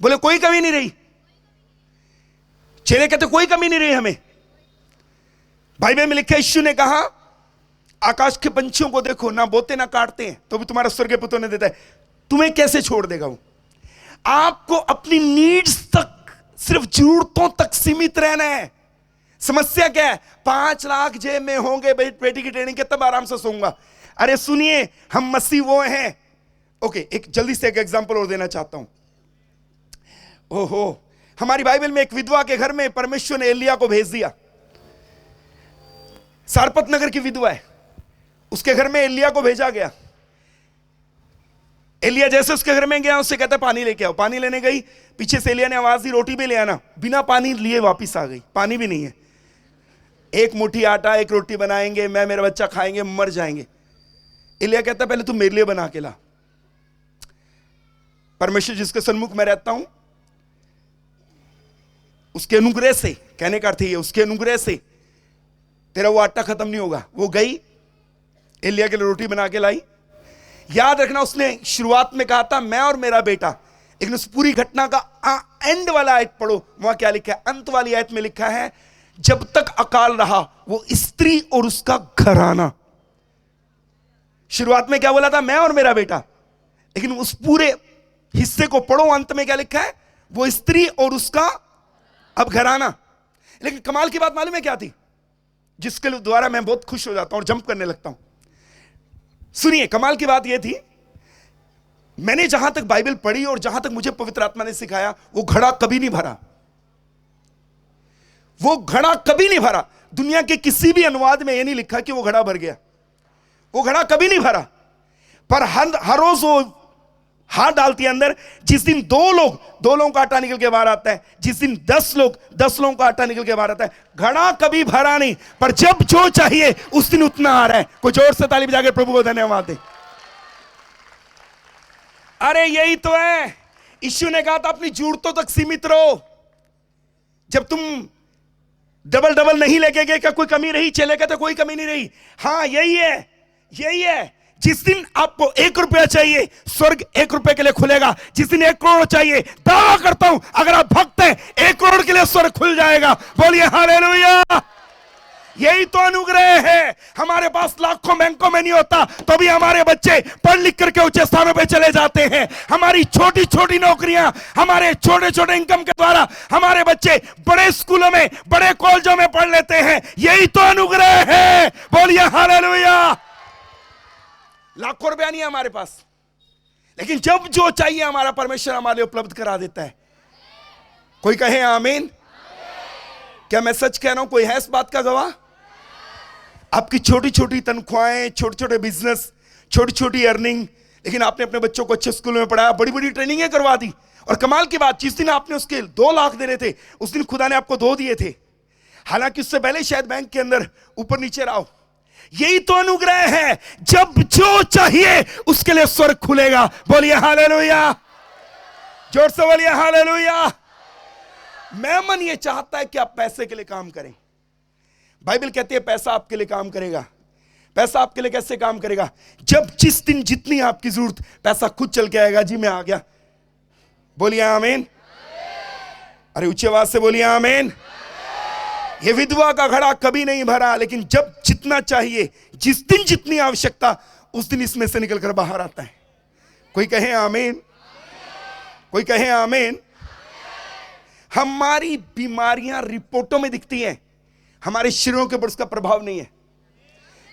बोले कोई कमी नहीं रही। चेले कहते कोई कमी नहीं रही हमें। बाइबल में लिखा है, यीशु ने कहा आकाश के पंछियों को देखो, ना बोते ना काटते हैं, तो भी तुम्हारा स्वर्गीय पिता ने देता है। तुम्हें कैसे छोड़ देगा वो? आपको अपनी नीड्स तक, सिर्फ जरूरतों तक सीमित रहना है। समस्या क्या है? 5 लाख जेब में होंगे, बेटी की ट्रेनिंग के तब आराम से सोऊंगा। अरे सुनिए, हम मसीह वो हैं। ओके, एक जल्दी से एक एग्जांपल और देना चाहता हूं। ओहो, हमारी बाइबल में एक विधवा के घर में परमेश्वर ने एलिया को भेज दिया। सारपत नगर की विधवा है, उसके घर में एलिया को भेजा गया। एलिया जैसे उसके घर में गया, उससे कहता पानी लेके आओ। पानी लेने गई, पीछे से एलिया ने आवाज दी, रोटी भी ले आना। बिना पानी लिए वापस आ गई, पानी भी नहीं है। एक मुट्ठी आटा, एक रोटी बनाएंगे, मैं मेरा बच्चा खाएंगे, मर जाएंगे। एलिया कहता पहले तुम मेरे लिए बना के ला। परमेश्वर जिसके सन्मुख में रहता हूं, उसके अनुग्रह से, कहने का अर्थ ये, उसके अनुग्रह से तेरा वो आटा खत्म नहीं होगा। वो गई, एलिया के लिए रोटी बना के लाई। याद रखना, उसने शुरुआत में कहा था मैं और मेरा बेटा, लेकिन उस पूरी घटना का एंड वाला आयत पढ़ो, वहां क्या लिखा है? अंत वाली आयत में लिखा है, जब तक अकाल रहा वो स्त्री और उसका घराना। शुरुआत में क्या बोला था? मैं और मेरा बेटा, लेकिन उस पूरे हिस्से को पढ़ो, अंत में क्या लिखा है? वो स्त्री और उसका अब घराना। लेकिन कमाल की बात मालूम है क्या थी, जिसके द्वारा मैं बहुत खुश हो जाता हूं और जंप करने लगता हूं। सुनिए, कमाल की बात यह थी, मैंने जहां तक बाइबल पढ़ी और जहां तक मुझे पवित्र आत्मा ने सिखाया, वो घड़ा कभी नहीं भरा। वो घड़ा कभी नहीं भरा। दुनिया के किसी भी अनुवाद में यह नहीं लिखा कि वो घड़ा भर गया। वो घड़ा कभी नहीं भरा। पर हर रोज वो हाथ डालती है अंदर। जिस दिन 2 लोगों का आटा निकल के बाहर आता है, जिस दिन 10 लोगों का आटा निकल के बाहर आता है। घड़ा कभी भरा नहीं, पर जब जो चाहिए उस दिन उतना आ रहा है। कोई जोर से ताली बजा के प्रभु को धन्यवाद दे। अरे यही तो है, यीशु ने कहा था अपनी जरूरतों तक सीमित रहो। जब तुम डबल नहीं लेके गए, क्या कोई कमी रही? चले गए तो कोई कमी नहीं रही। हाँ, यही है। जिस दिन आपको 1 रुपया चाहिए, स्वर्ग 1 रुपए के लिए खुलेगा। जिस दिन 1 करोड़ चाहिए, दावा करता हूं अगर आप भक्त हैं, 1 करोड़ के लिए स्वर्ग खुल जाएगा। बोलिए हालेलुया। यही तो अनुग्रह है। हमारे पास लाखों बैंकों में नहीं होता, तो भी हमारे बच्चे पढ़ लिख करके ऊंचे स्थानों पे चले जाते हैं। हमारी छोटी छोटी नौकरियां, हमारे छोटे छोटे इनकम के द्वारा हमारे बच्चे बड़े स्कूलों में, बड़े कॉलेजों में पढ़ लेते हैं। यही तो अनुग्रह है। बोलिए हालेलुया। लाखों रुपया नहीं है हमारे पास, लेकिन जब जो चाहिए हमारा परमेश्वर हमारे लिए उपलब्ध करा देता है। कोई कहे आमीन। क्या मैं सच कह रहा हूं? कोई है इस बात का गवाह? आपकी छोटी छोटी तनख्वाहें, छोटे छोटे बिजनेस, छोटी छोटी अर्निंग, लेकिन आपने अपने बच्चों को अच्छे स्कूलों में पढ़ाया, बड़ी बड़ी ट्रेनिंगें करवा दी। और कमाल की बात, जिस दिन आपने उसके 2 लाख देने थे, उस दिन खुदा ने आपको 2 दिए थे। हालांकि उससे पहले शायद बैंक के अंदर ऊपर नीचे रहा हो। यही तो अनुग्रह है। जब जो चाहिए उसके लिए स्वर्ग खुलेगा। बोलिए हालेलुया। जोर से बोलिए हालेलुया। मैं मन ये चाहता है कि आप पैसे के लिए काम करें। बाइबल कहती है पैसा आपके लिए काम करेगा। पैसा आपके लिए कैसे काम करेगा? जब जिस दिन जितनी आपकी जरूरत, पैसा खुद चल के आएगा। जी मैं आ गया। बोलिए आमीन। अरे ऊंची आवाज से बोलिए आमीन। ये विधवा का घड़ा कभी नहीं भरा, लेकिन जब जितना चाहिए, जिस दिन जितनी आवश्यकता, उस दिन इसमें से निकलकर बाहर आता है। कोई कहे आमीन। कोई कहे आमीन। हमारी बीमारियां रिपोर्टों में दिखती हैं, हमारे शरीरों के ऊपर उसका प्रभाव नहीं है।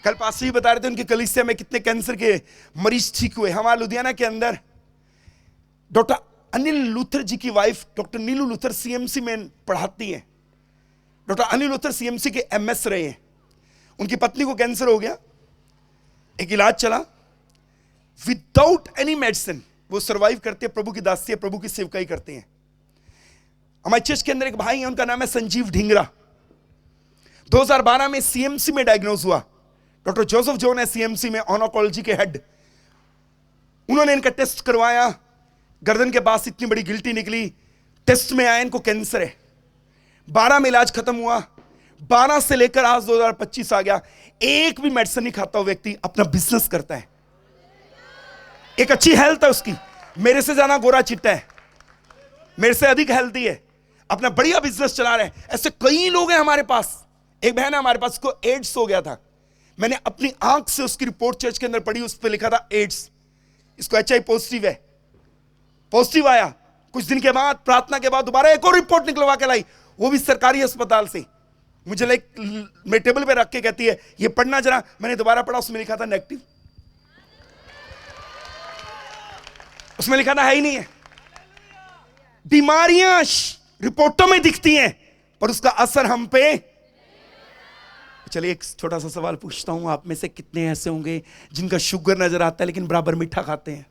कल पास्टर जी बता रहे थे उनके कलीसिया में कितने कैंसर के मरीज ठीक हुए। हमारे लुधियाना के अंदर डॉक्टर अनिल लूथर जी की वाइफ डॉक्टर नीलू लूथर सीएमसी में पढ़ाती हैं। डॉक्टर अनिल लूथर सीएमसी के एमएस रहे हैं। उनकी पत्नी को कैंसर हो गया, एक इलाज चला, विदाउट एनी मेडिसिन वो सरवाइव करते हैं। प्रभु की दासी है, प्रभु की सेवकाई करते हैं। हमारे चर्च के अंदर एक भाई है, उनका नाम है संजीव ढिंगरा। 2012 में सीएमसी में डायग्नोज हुआ। डॉक्टर जोसेफ जॉन है सीएमसी में ऑनकोलॉजी के हेड। उन्होंने इनका टेस्ट करवाया, गर्दन के पास इतनी बड़ी गिल्टी निकली, टेस्ट में आया इनको कैंसर है। 12 में इलाज खत्म हुआ। 12 से लेकर आज 2025 आ गया, एक भी मेडिसिन नहीं खाता वो व्यक्ति अपना बिजनेस करता है। एक अच्छी हेल्थ है उसकी, मेरे से ज्यादा गोरा चिट्टा है, मेरे से अधिक हेल्थी है, अपना बढ़िया बिजनेस चला रहे हैं। ऐसे कई लोग हैं हमारे पास। एक बहन है हमारे पास, उसको एड्स हो गया था। मैंने अपनी आंख से उसकी रिपोर्ट चर्च के अंदर पढ़ी, उस पर लिखा था एड्स। इसको HIV पॉजिटिव है। पॉजिटिव आया, कुछ दिन के बाद प्रार्थना के बाद दोबारा एक और रिपोर्ट निकलवा के लाई, वो भी सरकारी अस्पताल से। मुझे मेरे टेबल पे रख के कहती है ये पढ़ना जरा। मैंने दोबारा पढ़ा, उसमें लिखा था नेगेटिव, उसमें लिखा था है ही नहीं है। बीमारियां रिपोर्टों में दिखती हैं पर उसका असर हम पे। चलिए एक छोटा सा सवाल पूछता हूं, आप में से कितने ऐसे होंगे जिनका शुगर नजर आता है लेकिन बराबर मीठा खाते हैं?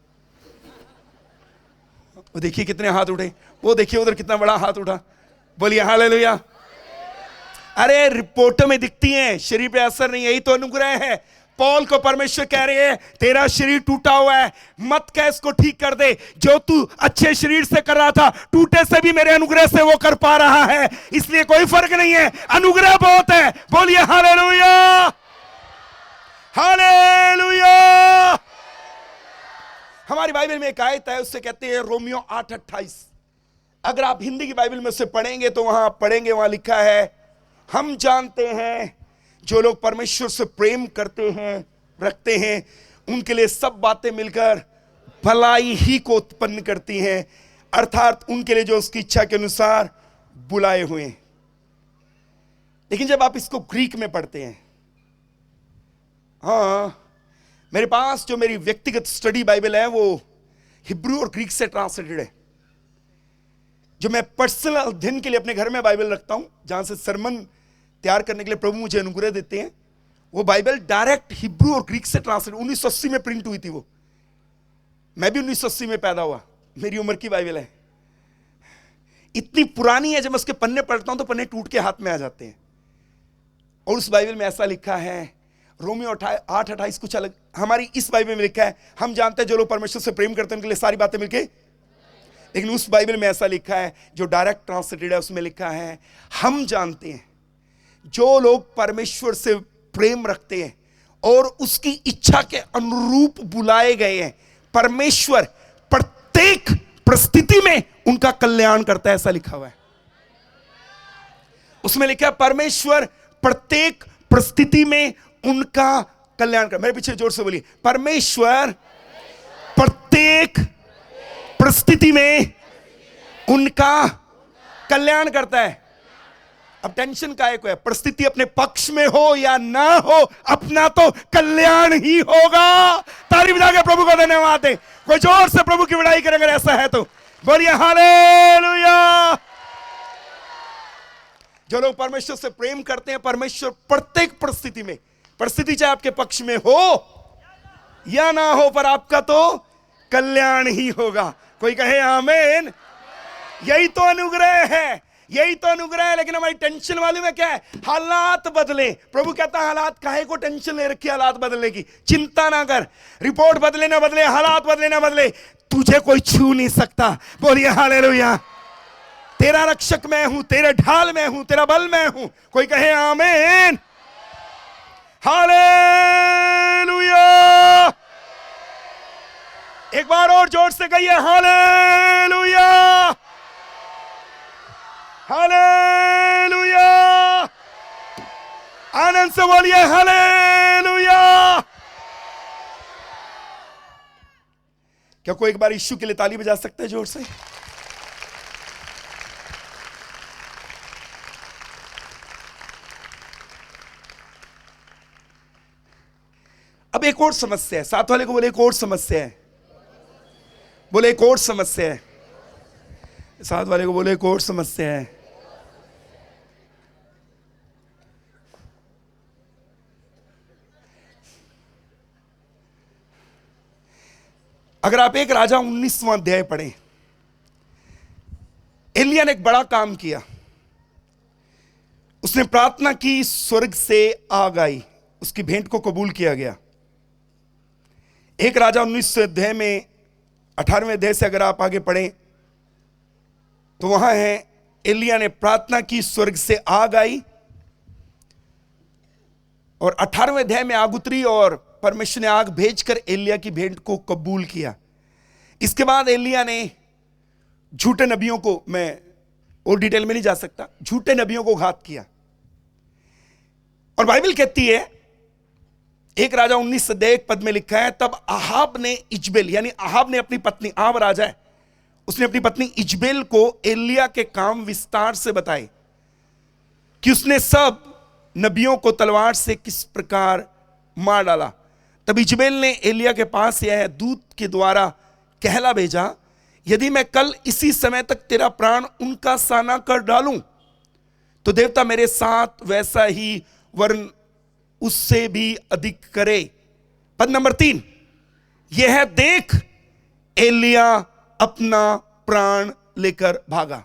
वो देखिए कितने हाथ उठे, वो देखिए उधर कितना बड़ा हाथ उठा, बोलिए हालेलुया। अरे रिपोर्टों में दिखती हैं, शरीर पे असर नहीं, यही तो अनुग्रह है। पौल को परमेश्वर कह रहे हैं तेरा शरीर टूटा हुआ है, मत कह इसको ठीक कर दे, जो तू अच्छे शरीर से कर रहा था टूटे से भी मेरे अनुग्रह से वो कर पा रहा है, इसलिए कोई फर्क नहीं है, अनुग्रह बहुत है। बोलिए हालेलुया, हालेलुया। हमारी बाइबल में एक आयत है, उससे कहते हैं रोमियो 8:28। अगर आप हिंदी की बाइबल में उससे पढ़ेंगे तो वहां पढ़ेंगे, वहां लिखा है हम जानते हैं जो लोग परमेश्वर से प्रेम करते हैं रखते हैं उनके लिए सब बातें मिलकर भलाई ही को उत्पन्न करती हैं, अर्थात उनके लिए जो उसकी इच्छा के अनुसार बुलाए हुए हैं। लेकिन जब आप इसको ग्रीक में पढ़ते हैं, हाँ मेरे पास जो मेरी व्यक्तिगत स्टडी बाइबल है वो हिब्रू और ग्रीक से ट्रांसलेटेड है। जो मैं पर्सनल अध्ययन के लिए अपने घर में बाइबल रखता हूं, जहां से सरमन तैयार करने के लिए प्रभु मुझे अनुग्रह देते हैं, वो बाइबल डायरेक्ट हिब्रू और ग्रीक से ट्रांसलेट 1980 में प्रिंट हुई थी। वो मैं भी 1980 में पैदा हुआ, मेरी उम्र की बाइबल है, इतनी पुरानी है। जब मैं उसके पन्ने पढ़ता हूं तो पन्ने टूट के हाथ में आ जाते हैं। और उस बाइबल में ऐसा लिखा है, रोमियो 8:28 कुछ अलग, हमारी इस बाइबल में लिखा है हम जानते हैं जो लोग परमेश्वर से प्रेम करते हैं उनके लिए सारी बातें मिलके। लेकिन उस बाइबल में ऐसा लिखा है जो डायरेक्ट ट्रांसलेटेड है, उसमें लिखा है हम जानते हैं जो लोग परमेश्वर से प्रेम रखते हैं और उसकी इच्छा के अनुरूप बुलाए गए हैं, परमेश्वर प्रत्येक परिस्थिति में उनका कल्याण करता है, ऐसा लिखा हुआ है। उसमें लिखा है परमेश्वर प्रत्येक परिस्थिति में उनका कल्याण कर। मेरे पीछे जोर से बोलिए, परमेश्वर प्रत्येक परिस्थिति में उनका कल्याण करता है। अब टेंशन काहे को है? परिस्थिति अपने पक्ष में हो या ना हो, अपना तो कल्याण ही होगा। तारीफ जाके प्रभु को धन्यवाद दे। कोई जोर से प्रभु की बड़ाई करे अगर ऐसा है तो बोलिए हालेलुया। जो लोग परमेश्वर से प्रेम करते हैं, परमेश्वर प्रत्येक परिस्थिति में, परिस्थिति चाहे आपके पक्ष में हो या ना हो, पर आपका तो कल्याण ही होगा। कोई कहे आमीन। यही तो अनुग्रह है, यही तो अनुग्रह है। लेकिन हमारी टेंशन वाले में क्या है? हालात बदले। प्रभु कहता है हालात काहे को टेंशन ले रखी, हालात बदलने की चिंता ना कर। रिपोर्ट बदले ना बदले, हालात बदले ना बदले, तुझे कोई छू नहीं सकता। बोलिए हालेलुया। तेरा रक्षक मैं हूं, तेरे ढाल मैं हूं, तेरा बल मैं हूं। कोई कहे आमीन। हालेलुया। एक बार और जोर से कहिए हालेलुया, हालेलुया। आनंद से बोलिए हालेलुया। क्या कोई एक बार यीशु के लिए ताली बजा सकता है जोर से? अब एक और समस्या है, साथ वाले को बोले एक और समस्या है, बोले एक और समस्या है, साथ वाले को बोले एक और समस्या है। अगर आप एक राजा 19वां अध्याय पढ़ें, एलिया ने एक बड़ा काम किया। उसने प्रार्थना की, स्वर्ग से आग आई, उसकी भेंट को कबूल किया गया। एक राजा 19 अध्याय में 18वें अध्याय से अगर आप आगे पढ़ें तो वहां है एलिया ने प्रार्थना की, स्वर्ग से आग आई, और 18वें अध्याय में आग उतरी और परमेश्वर ने आग भेजकर एलिया की भेंट को कबूल किया। इसके बाद एलिया ने झूठे नबियों को, मैं और डिटेल में नहीं जा सकता, झूठे नबियों को घात किया। और बाइबल कहती है एक राजा 19 अध्याय 1 पद में लिखा है, तब अहाब ने इजबेल, यानी अहाब ने अपनी पत्नी, अहाब राजा है, उसने अपनी पत्नी इजबेल को एलिया के काम विस्तार से बताए कि उसने सब नबियों को तलवार से किस प्रकार मार डाला। तब इजबेल ने एलिया के पास यह दूत के द्वारा कहला भेजा, यदि मैं कल इसी समय तक तेरा प्राण उनका साना कर डालूं तो देवता मेरे साथ वैसा ही वरन उससे भी अधिक करे। पद नंबर 3, यह देख एलिया अपना प्राण लेकर भागा।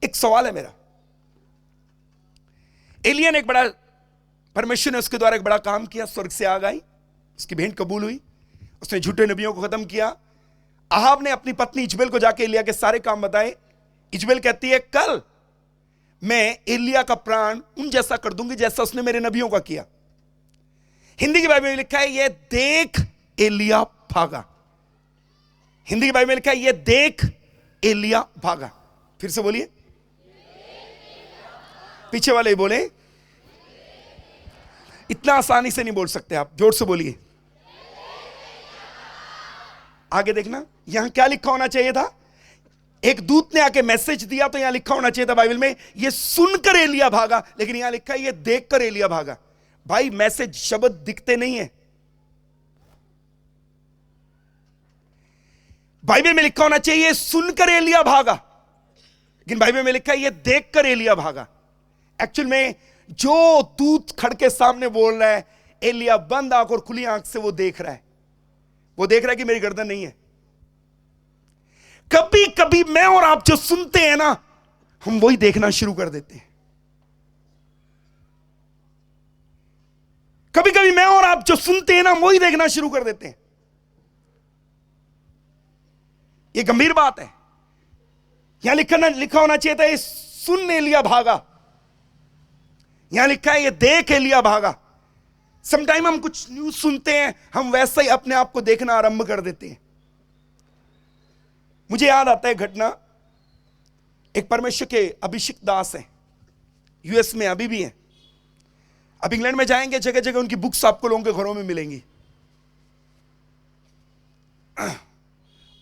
एक सवाल है मेरा, एलिया ने एक बड़ा, परमेश्वर ने उसके द्वारा एक बड़ा काम किया, स्वर्ग से आग आई, उसकी भेंट कबूल हुई, उसने झूठे नबियों को खत्म किया। अहाब ने अपनी पत्नी इजबेल को जाके एलिया के सारे काम बताए। इजबेल कहती है, कल मैं एलिया का प्राण उन जैसा कर दूंगी जैसा उसने मेरे नबियों का किया। हिंदी की बाइबल में लिखा है, यह देख एलिया भागा। हिंदी की बाइबल में लिखा है, यह देख एलिया भागा। फिर से बोलिए, पीछे वाले बोले, इतना आसानी से नहीं बोल सकते आप, जोर से बोलिए। आगे देखना, यहां क्या लिखा होना चाहिए था? एक दूत ने आके मैसेज दिया तो यहां लिखा होना चाहिए था बाइबल में, यह सुनकर एलिया भागा, लेकिन यहां लिखा है यह देखकर एलिया भागा। भाई मैसेज शब्द दिखते नहीं है, बाइबल में लिखा होना चाहिए सुनकर एलिया भागा, लेकिन बाइबल में लिखा है यह देखकर एलिया भागा। एक्चुअल में जो दूत खड़ के सामने बोल रहा है, एलिया बंद आंख और खुली आंख से वो देख रहा है, वो देख रहा है कि मेरी गर्दन नहीं है। कभी कभी मैं और आप जो सुनते हैं ना, हम वही देखना शुरू कर देते हैं। कभी कभी मैं और आप जो सुनते हैं ना, वही देखना शुरू कर देते हैं। यह गंभीर बात है। यहां लिखा होना चाहिए था, ये सुन एलिया भागा, यहां लिखा है ये देख एलिया भागा। समटाइम हम कुछ न्यूज सुनते हैं, हम वैसे ही अपने आप को देखना आरंभ कर देते हैं। मुझे याद आता है घटना, एक परमेश्वर के अभिषिक्त दास हैं, यूएस में अभी भी हैं। अब इंग्लैंड में जाएंगे, जगह जगह उनकी बुक्स आपको लोगों के घरों में मिलेंगी।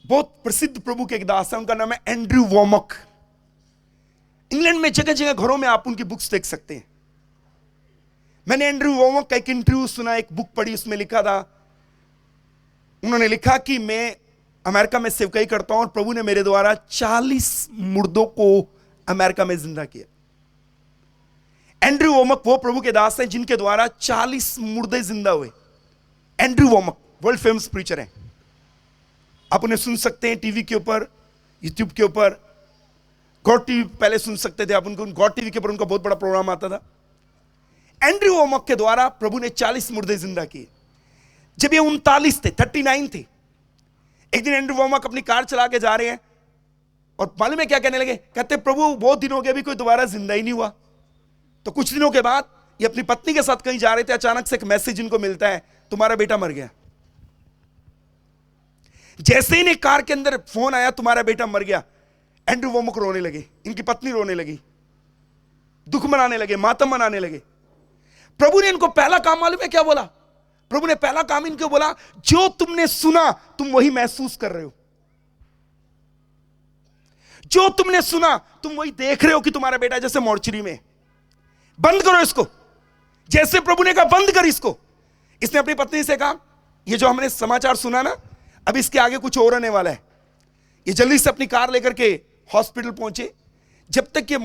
बहुत प्रसिद्ध प्रभु के एक दास है, उनका नाम है एंड्रयू वॉमक। इंग्लैंड में जगह जगह घरों में आप उनकी बुक्स देख सकते हैं। मैंने एंड्रयू वॉमक का एक इंटरव्यू सुना, एक बुक पढ़ी, उसमें लिखा था, उन्होंने लिखा कि मैं अमेरिका में सेवकाई करता हूं और प्रभु ने मेरे द्वारा 40 मुर्दों को अमेरिका में जिंदा किया। एंड्रयू वॉमक वो प्रभु के दास हैं जिनके द्वारा 40 मुर्दे जिंदा हुए। एंड्रयू वॉमक वर्ल्ड फेमस प्रीचर हैं, आप उन्हें सुन सकते हैं टीवी के ऊपर, यूट्यूब के ऊपर, गॉड टीवी पहले सुन सकते थे आप उनको, गॉड टीवी के ऊपर उनका बहुत बड़ा प्रोग्राम आता था। एंड्रयू वॉमक के द्वारा प्रभु ने 40 मुर्दे जिंदा किए। जब ये 39 थे, 39 थे, एक दिन एंड्रयू वॉमक अपनी कार चला के जा रहे हैं और मालूम है क्या कहने लगे? कहते प्रभु बहुत दिन हो गए, अभी कोई दोबारा जिंदा ही नहीं हुआ। तो कुछ दिनों के बाद ये अपनी पत्नी के साथ कहीं जा रहे थे, अचानक से एक मैसेज इनको मिलता है, तुम्हारा बेटा मर गया। जैसे ही इन्हें कार के अंदर फोन आया, तुम्हारा बेटा मर गया, एंड्रयू वॉमक रोने लगे, इनकी पत्नी रोने लगी, दुख मनाने लगे, मातम मनाने लगे। प्रभु ने इनको पहला काम मालूम है क्या बोला? प्रभु ने पहला काम इनको बोला, जो तुमने सुना तुम वही महसूस कर रहे हो, जो तुमने सुना तुम वही देख रहे हो कि तुम्हारा बेटा जैसे मोर्चरी में। बंद करो इसको। जैसे प्रभु ने कहा बंद कर इसको, इसने अपनी पत्नी से कहा, ये जो हमने समाचार सुना ना, अब इसके आगे कुछ और होने वाला है। ये जल्दी से अपनी कार लेकर के हॉस्पिटल पहुंचे। जब तक ये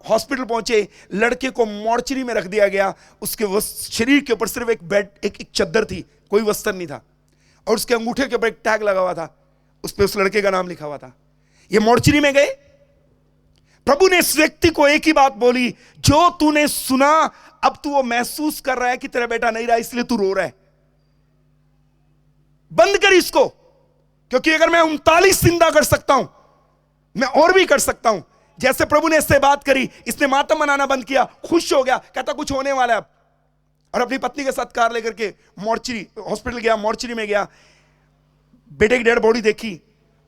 हॉस्पिटल पहुंचे, लड़के को मोर्चरी में रख दिया गया। उसके शरीर के ऊपर सिर्फ एक बेड, एक चद्दर थी, कोई वस्त्र नहीं था, और उसके अंगूठे के ऊपर एक टैग लगा हुआ था, उस पर उस लड़के का नाम लिखा हुआ था। ये मोर्चरी में गए, प्रभु ने इस व्यक्ति को एक ही बात बोली, जो तूने सुना अब तू वो महसूस कर रहा है कि तेरा बेटा नहीं रहा, इसलिए तू रो रहा है, बंद कर इसको, क्योंकि अगर मैं 39 जिंदा कर सकता हूं, मैं और भी कर सकता हूं। जैसे प्रभु ने इससे बात करी, इसने मातम मनाना बंद किया, खुश हो गया, कहता कुछ होने वाला है अब, और अपनी पत्नी के साथ कार लेकर के मोर्चरी हॉस्पिटल गया, मोर्चरी में गया, बेटे की डेड बॉडी देखी,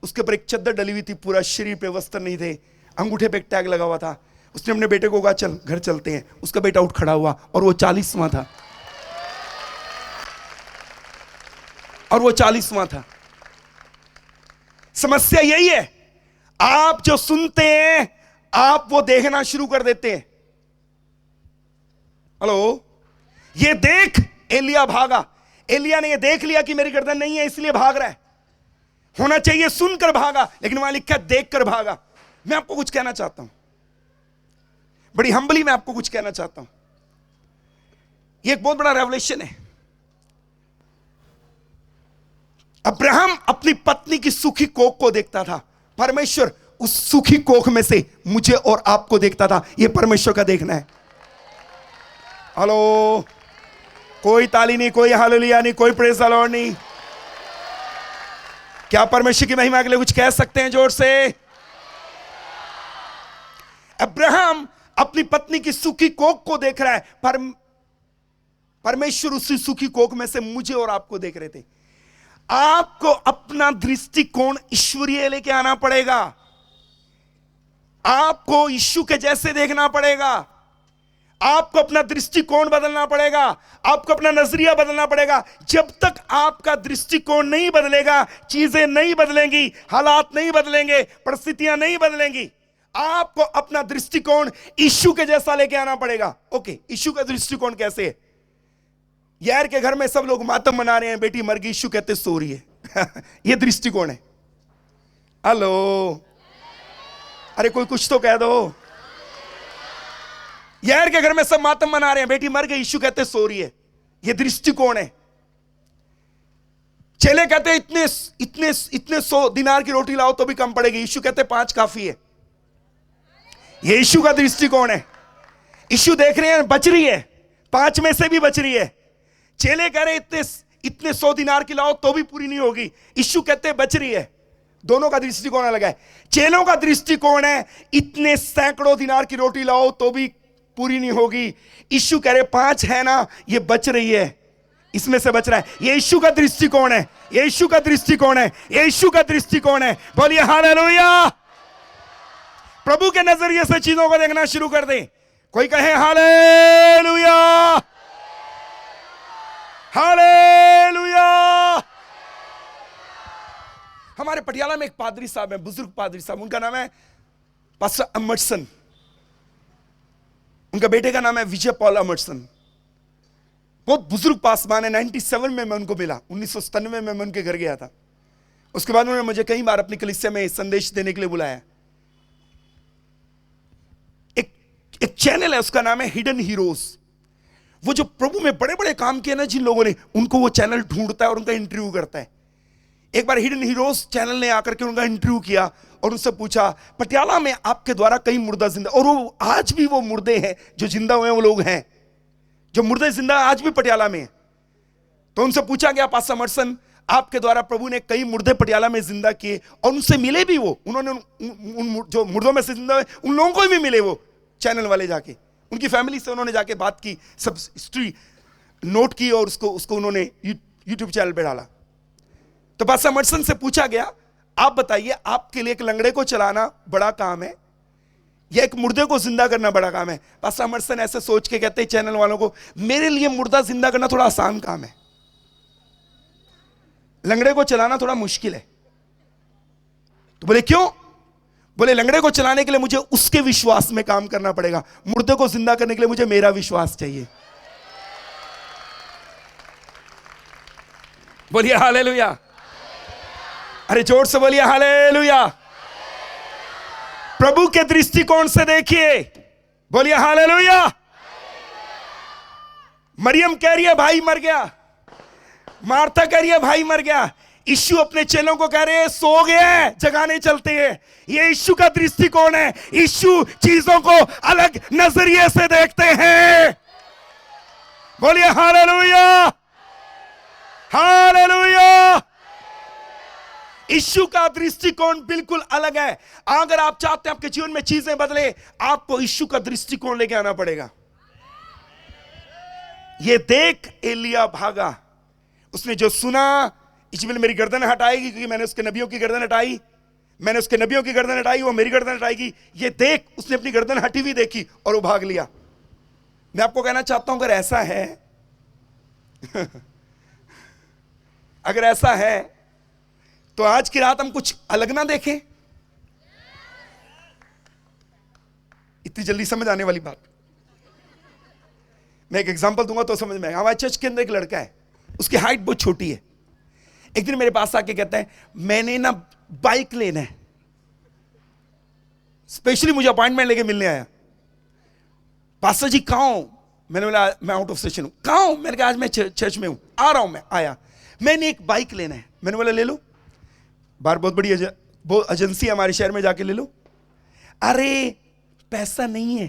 उसके ऊपर एक चद्दर डली हुई थी, पूरा शरीर पे वस्त्र नहीं थे, अंगूठे पे एक टैग लगा हुआ था। उसने अपने बेटे को कहा चल घर चलते हैं। उसका बेटा उठ खड़ा हुआ और वो 40वां था। और वो 40वां था। समस्या यही है, आप जो सुनते हैं आप वो देखना शुरू कर देते हैं। हेलो, ये देख एलिया भागा। एलिया ने ये देख लिया कि मेरी गर्दन नहीं है इसलिए भाग रहा है। होना चाहिए सुनकर भागा, लेकिन वहां लिखा है देख कर भागा। मैं आपको कुछ कहना चाहता हूं, बड़ी हम्बली मैं आपको कुछ कहना चाहता हूं। ये एक बहुत बड़ा रेवलेशन है। अब्राहम अपनी पत्नी की सूखी कोख को देखता था, परमेश्वर उस सूखी कोख में से मुझे और आपको देखता था। यह परमेश्वर का देखना है। हेलो, कोई ताली नहीं, कोई हालेलुया नहीं, कोई प्रेज़ द लॉर्ड नहीं। क्या परमेश्वर की महिमा के लिए कुछ कह सकते हैं जोर से? अब्राहम अपनी पत्नी की सूखी कोख को देख रहा है, परमेश्वर उसी सूखी कोख में से मुझे और आपको देख रहे थे। आपको अपना दृष्टिकोण ईश्वरीय लेके आना पड़ेगा। आपको यीशु के जैसे देखना पड़ेगा। आपको अपना दृष्टिकोण बदलना पड़ेगा। आपको अपना नजरिया बदलना पड़ेगा। जब तक आपका दृष्टिकोण नहीं बदलेगा, चीजें नहीं बदलेंगी, हालात नहीं बदलेंगे, परिस्थितियां नहीं बदलेंगी। आपको अपना दृष्टिकोण यीशु के जैसा लेके आना पड़ेगा। ओके, यीशु का दृष्टिकोण कैसे है? यार के घर में सब लोग मातम मना रहे हैं, बेटी मर गई, यीशु कहते सो रही है। यह दृष्टिकोण है। हेलो, अरे कोई कुछ तो कह दो। यार के घर में सब मातम मना रहे हैं, बेटी मर गई, यीशु कहते सो रही है। यह दृष्टिकोण है। चेले कहते इतने इतने इतने 100 दिनार की रोटी लाओ तो भी कम पड़ेगी, यीशु कहते 5 काफी है। यह यीशु का दृष्टिकोण है। यीशु देख रहे हैं बच रही है, 5 में से भी बच रही है। चेले कह रहे इतने 100 दिनार की लाओ तो भी पूरी नहीं होगी, यीशु कहते बच रही है। दोनों का दृष्टिकोण अलग है। चेलों का दृष्टिकोण है इतने सैकड़ों दिनार की रोटी लाओ तो भी पूरी नहीं होगी, यीशु कह रहे 5 है ना, ये बच रही है, इसमें से बच रहा है। ये यीशु का दृष्टिकोण है। ये यीशु का दृष्टिकोण है। ये यीशु का दृष्टिकोण है। बोलिए हालेलुया। प्रभु के नजरिए से चीजों को देखना शुरू कर दें। कोई कहे हालेलुया, हालेलुया। हमारे पटियाला में एक पादरी साहब है, बुजुर्ग पादरी साहब, उनका नाम है पास्टर अमर्सन। उनका बेटे का नाम है विजय पॉल अमर्सन। बहुत बुजुर्ग पासवान है। 97 में मैं उनको मिला, 1997 में मैं उनके घर गया था। उसके बाद उन्होंने मुझे कई बार अपनी कलीसिया में संदेश देने के लिए बुलाया। एक चैनल है, उसका नाम है हिडन हीरोज। वो जो प्रभु में बड़े बड़े काम किए ना जिन लोगों ने, उनको वो चैनल ढूंढता है और उनका इंटरव्यू करता है। एक बार हिडन हीरोज चैनल ने आकर के उनका इंटरव्यू किया और उनसे पूछा, पटियाला में आपके द्वारा कई मुर्दा जिंदा, और वो आज भी वो मुर्दे हैं जो जिंदा हुए हैं, वो लोग हैं जो मुर्दे जिंदा आज भी पटियाला में हैं। तो उनसे पूछा गया, पास्टर अमर्सन आपके द्वारा प्रभु ने कई मुर्दे पटियाला में जिंदा किए और उनसे मिले भी वो, उन्होंने उन जो मुर्दों में से जिंदा हुए उन लोगों को भी मिले वो चैनल वाले, जाके उनकी फैमिली से उन्होंने जाके बात की, सब हिस्ट्री नोट की और उसको उन्होंने यूट्यूब चैनल पे डाला। तो पास्टर अमर्सन से पूछा गया, आप बताइए आपके लिए एक लंगड़े को चलाना बड़ा काम है या एक मुर्दे को जिंदा करना बड़ा काम है? पास्टर अमर्सन ऐसे सोच के कहते हैं चैनल वालों को, मेरे लिए मुर्दा जिंदा करना थोड़ा आसान काम है, लंगड़े को चलाना थोड़ा मुश्किल है। तो बोले क्यों? बोले लंगड़े को चलाने के लिए मुझे उसके विश्वास में काम करना पड़ेगा, मुर्दे को जिंदा करने के लिए मुझे मेरा विश्वास चाहिए। बोलिए हालेलुया। अरे जोर से बोलिए हालेलुया। प्रभु के दृष्टिकोण से देखिए, बोलिए हालेलुया। मरियम कह रही है भाई मर गया, मार्था कह रही है भाई मर गया, यीशु अपने चेलों को कह रहे हैं सो गए, जगाने चलते हैं। ये यीशु का दृष्टिकोण है। यीशु चीजों को अलग नजरिए से देखते हैं। बोलिए हालेलुया, हालेलुया। यीशु का दृष्टिकोण बिल्कुल अलग है। अगर आप चाहते हैं आपके जीवन में चीजें बदले, आपको यीशु का दृष्टिकोण लेके आना पड़ेगा। ये देख एलिया भागा, उसने जो सुना, इजबेल मेरी गर्दन हटाएगी क्योंकि मैंने उसके नबियों की गर्दन हटाई, मैंने उसके नबियों की गर्दन हटाई, वो मेरी गर्दन हटाएगी। ये देख उसने अपनी गर्दन हटी हुई देखी और वो भाग लिया। मैं आपको कहना चाहता हूं अगर ऐसा है अगर ऐसा है तो आज की रात हम कुछ अलग ना देखें। इतनी जल्दी समझ आने वाली बात। मैं एक एग्जांपल दूंगा तो समझ में आएगा। हमारे चर्च के अंदर एक लड़का है, उसकी हाइट बहुत छोटी है। एक दिन मेरे पास आके कहता है मैंने ना बाइक लेना है, स्पेशली मुझे अपॉइंटमेंट लेके मिलने आया। पास्टर जी कहाँ हो? मैंने बोला मैं आउट ऑफ सेशन हूं। कहाँ हो? मैंने कहा आज मैं चर्च में हूं, आ रहा हूं। मैं आया, मैंने एक बाइक लेना है। मैंने बोला ले लो, बाहर बहुत बड़ी एजेंसी है हमारे शहर में, जाके ले लो। अरे पैसा नहीं है।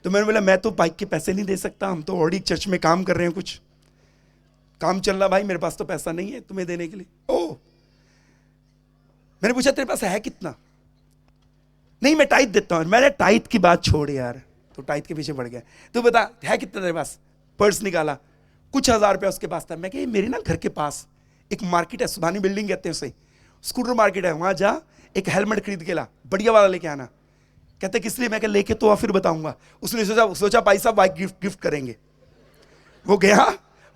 तो मैंने बोला मैं तो बाइक के पैसे नहीं दे सकता, हम तो ऑलरेडी चर्च में काम कर रहे हैं, कुछ काम चल रहा भाई, मेरे पास तो पैसा नहीं है तुम्हें देने के लिए। ओ, मैंने पूछा तेरे पास है कितना? नहीं मैं टाइट देता हूं। मैंने टाइट की बात छोड़ यार, तो टाइट के पीछे बढ़ गया। तू बता है कितना तेरे पास? पर्स निकाला, कुछ हजार रुपया उसके पास था। मैं कहा मेरे ना घर के पास एक मार्केट है, सुभानी बिल्डिंग कहते हैं उसे, स्कूटर मार्केट है, वहां जा एक हेलमेट खरीद के ला, बढ़िया वाला लेके आना। कहते किस लिए? मैं कहा लेके तो फिर बताऊंगा। उसने सोचा भाई साहब बाइक गिफ्ट करेंगे। वो गया,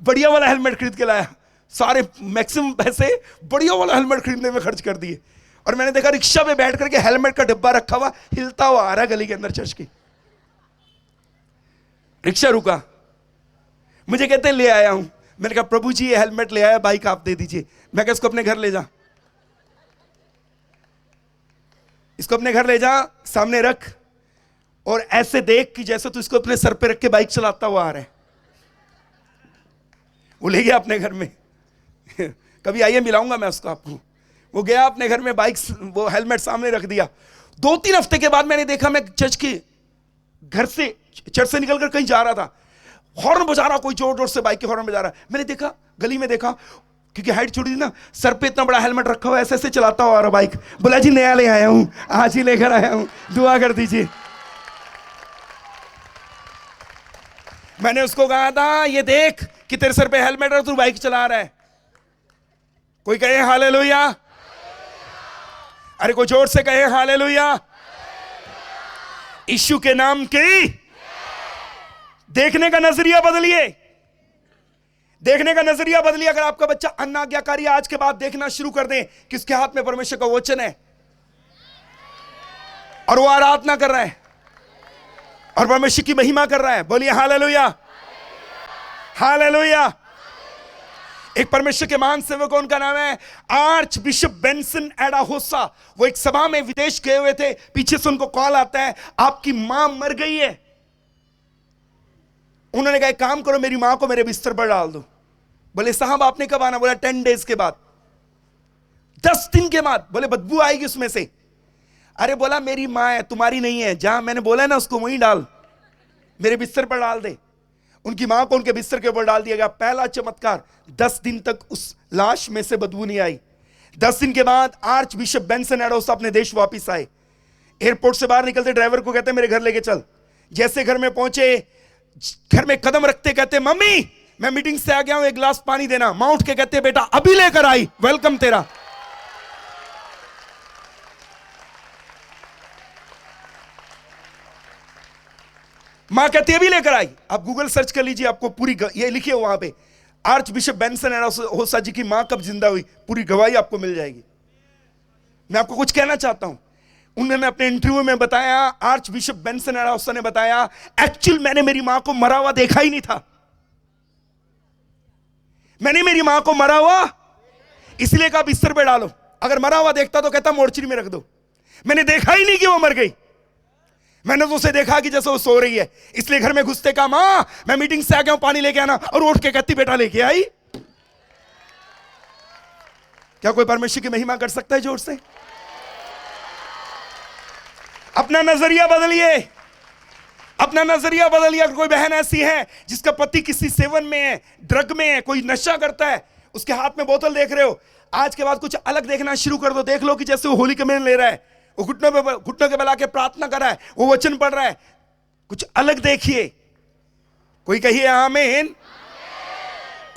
बढ़िया वाला हेलमेट खरीद के लाया, सारे मैक्सिमम पैसे बढ़िया वाला हेलमेट खरीदने में खर्च कर दिए। और मैंने देखा रिक्शा में बैठ करके हेलमेट का डिब्बा रखा हुआ हिलता हुआ आ रहा गली के अंदर चर्च की। रिक्शा रुका, मुझे कहते हैं ले आया हूं। मैंने कहा प्रभु जी ये हेलमेट ले आया, बाइक आप दे दीजिए। मैं कहा इसको अपने घर ले जा, इसको अपने घर ले जा, सामने रख और ऐसे देख कि जैसे तू इसको अपने सर पे रख के बाइक चलाता हुआ आ रहा है। वो ले गया अपने घर में। कभी आइए मिलाऊंगा मैं उसको आपको। वो गया अपने घर में, बाइक वो हेलमेट सामने रख दिया। 2-3 हफ्ते के बाद मैंने देखा, मैं चर्च से निकलकर कहीं जा रहा था, हॉर्न बजा रहा कोई, जोर जोर से बाइक के हॉर्न बजा रहा। मैंने देखा, गली में देखा, क्योंकि हाइट छोटी थी ना, सर पे इतना बड़ा हेलमेट रखा हुआ, ऐसे ऐसे चलाता हुआ आ रहा बाइक। बोला जी नया ले आया हूं, आज ही लेकर आया हूं, दुआ कर दीजिए। मैंने उसको कहा था ये देख कि तेरे सर पे हेलमेट और तू बाइक चला रहा है। कोई कहे हालेलुया, अरे कोई जोर से कहे हालेलुया। यीशु के नाम की देखने का नजरिया बदलिए, देखने का नजरिया बदलिए। अगर आपका बच्चा अनाज्ञाकारी आज के बाद देखना शुरू कर दे कि उसके हाथ में परमेश्वर का वचन है और वो आराधना कर रहा है और परमेश्वर की महिमा कर रहा है, बोलिए हालेलुया, हालेलुया। एक परमेश्वर के महान सेवक, उनका नाम है आर्च बिशप बेंसन एडाहोसा। वो एक सभा में विदेश गए हुए थे, पीछे से उनको कॉल आता है आपकी मां मर गई है। उन्होंने कहा काम करो मेरी मां को मेरे बिस्तर पर डाल दो। बोले साहब आपने कब आना? बोला 10 डेज के बाद, 10 दिन के बाद। बोले बदबू आएगी उसमें से। अरे बोला मेरी मां है, तुम्हारी नहीं है, जहां मैंने बोला ना उसको वहीं डाल, मेरे बिस्तर पर डाल दे। उनकी मां को उनके बिस्तर के ऊपर डाल दिया गया। पहला चमत्कार, 10 दिन तक उस लाश में से बदबू नहीं आई। 10 दिन के बाद आर्च बिशप बेंसन एडाहोसा अपने देश वापिस आए। एयरपोर्ट से बाहर निकलते ड्राइवर को कहते मेरे घर लेके चल। जैसे घर में पहुंचे, घर में कदम रखते कहते मम्मी मैं मीटिंग से आ गया हूं, एक गिलास पानी देना। मां उठ के कहते बेटा अभी लेकर आई, वेलकम तेरा। मां कहती है अभी लेकर आई। आप गूगल सर्च कर लीजिए, आपको पूरी ये लिखिए वहां पे आर्च बिशप बेंसन एडाहोसा जी की मां कब जिंदा हुई, पूरी गवाही आपको मिल जाएगी। मैं आपको कुछ कहना चाहता हूं, उन्होंने अपने इंटरव्यू में बताया, आर्च बिशप बेंसन एडाहोसा ने बताया एक्चुअल मैंने मेरी मां को मरा हुआ देखा ही नहीं था। मैंने मेरी मां को मरा हुआ इसलिए कहा बिस्तर पे डालो, अगर मरा हुआ देखता तो कहता मोर्चरी में रख दो। मैंने देखा ही नहीं कि वो मर गई, मैंने तो उसे देखा कि जैसे वो सो रही है, इसलिए घर में घुसते कहा मां मैं मीटिंग से आ गया हूं, पानी लेके आना, और उठ के कहती बेटा लेके आई। क्या कोई परमेश्वर की महिमा कर सकता है जोर से? अपना नजरिया बदलिए, अपना नजरिया बदलिए। अगर कोई बहन ऐसी है जिसका पति किसी सेवन में है, ड्रग में है, कोई नशा करता है, उसके हाथ में बोतल देख रहे हो, आज के बाद कुछ अलग देखना शुरू कर दो। देख लो कि जैसे वो होली कम्युनियन ले रहा है, वो घुटनों के बल आके प्रार्थना कर रहा है, वो वचन पढ़ रहा है, कुछ अलग देखिए। कोई कहिए आमीन।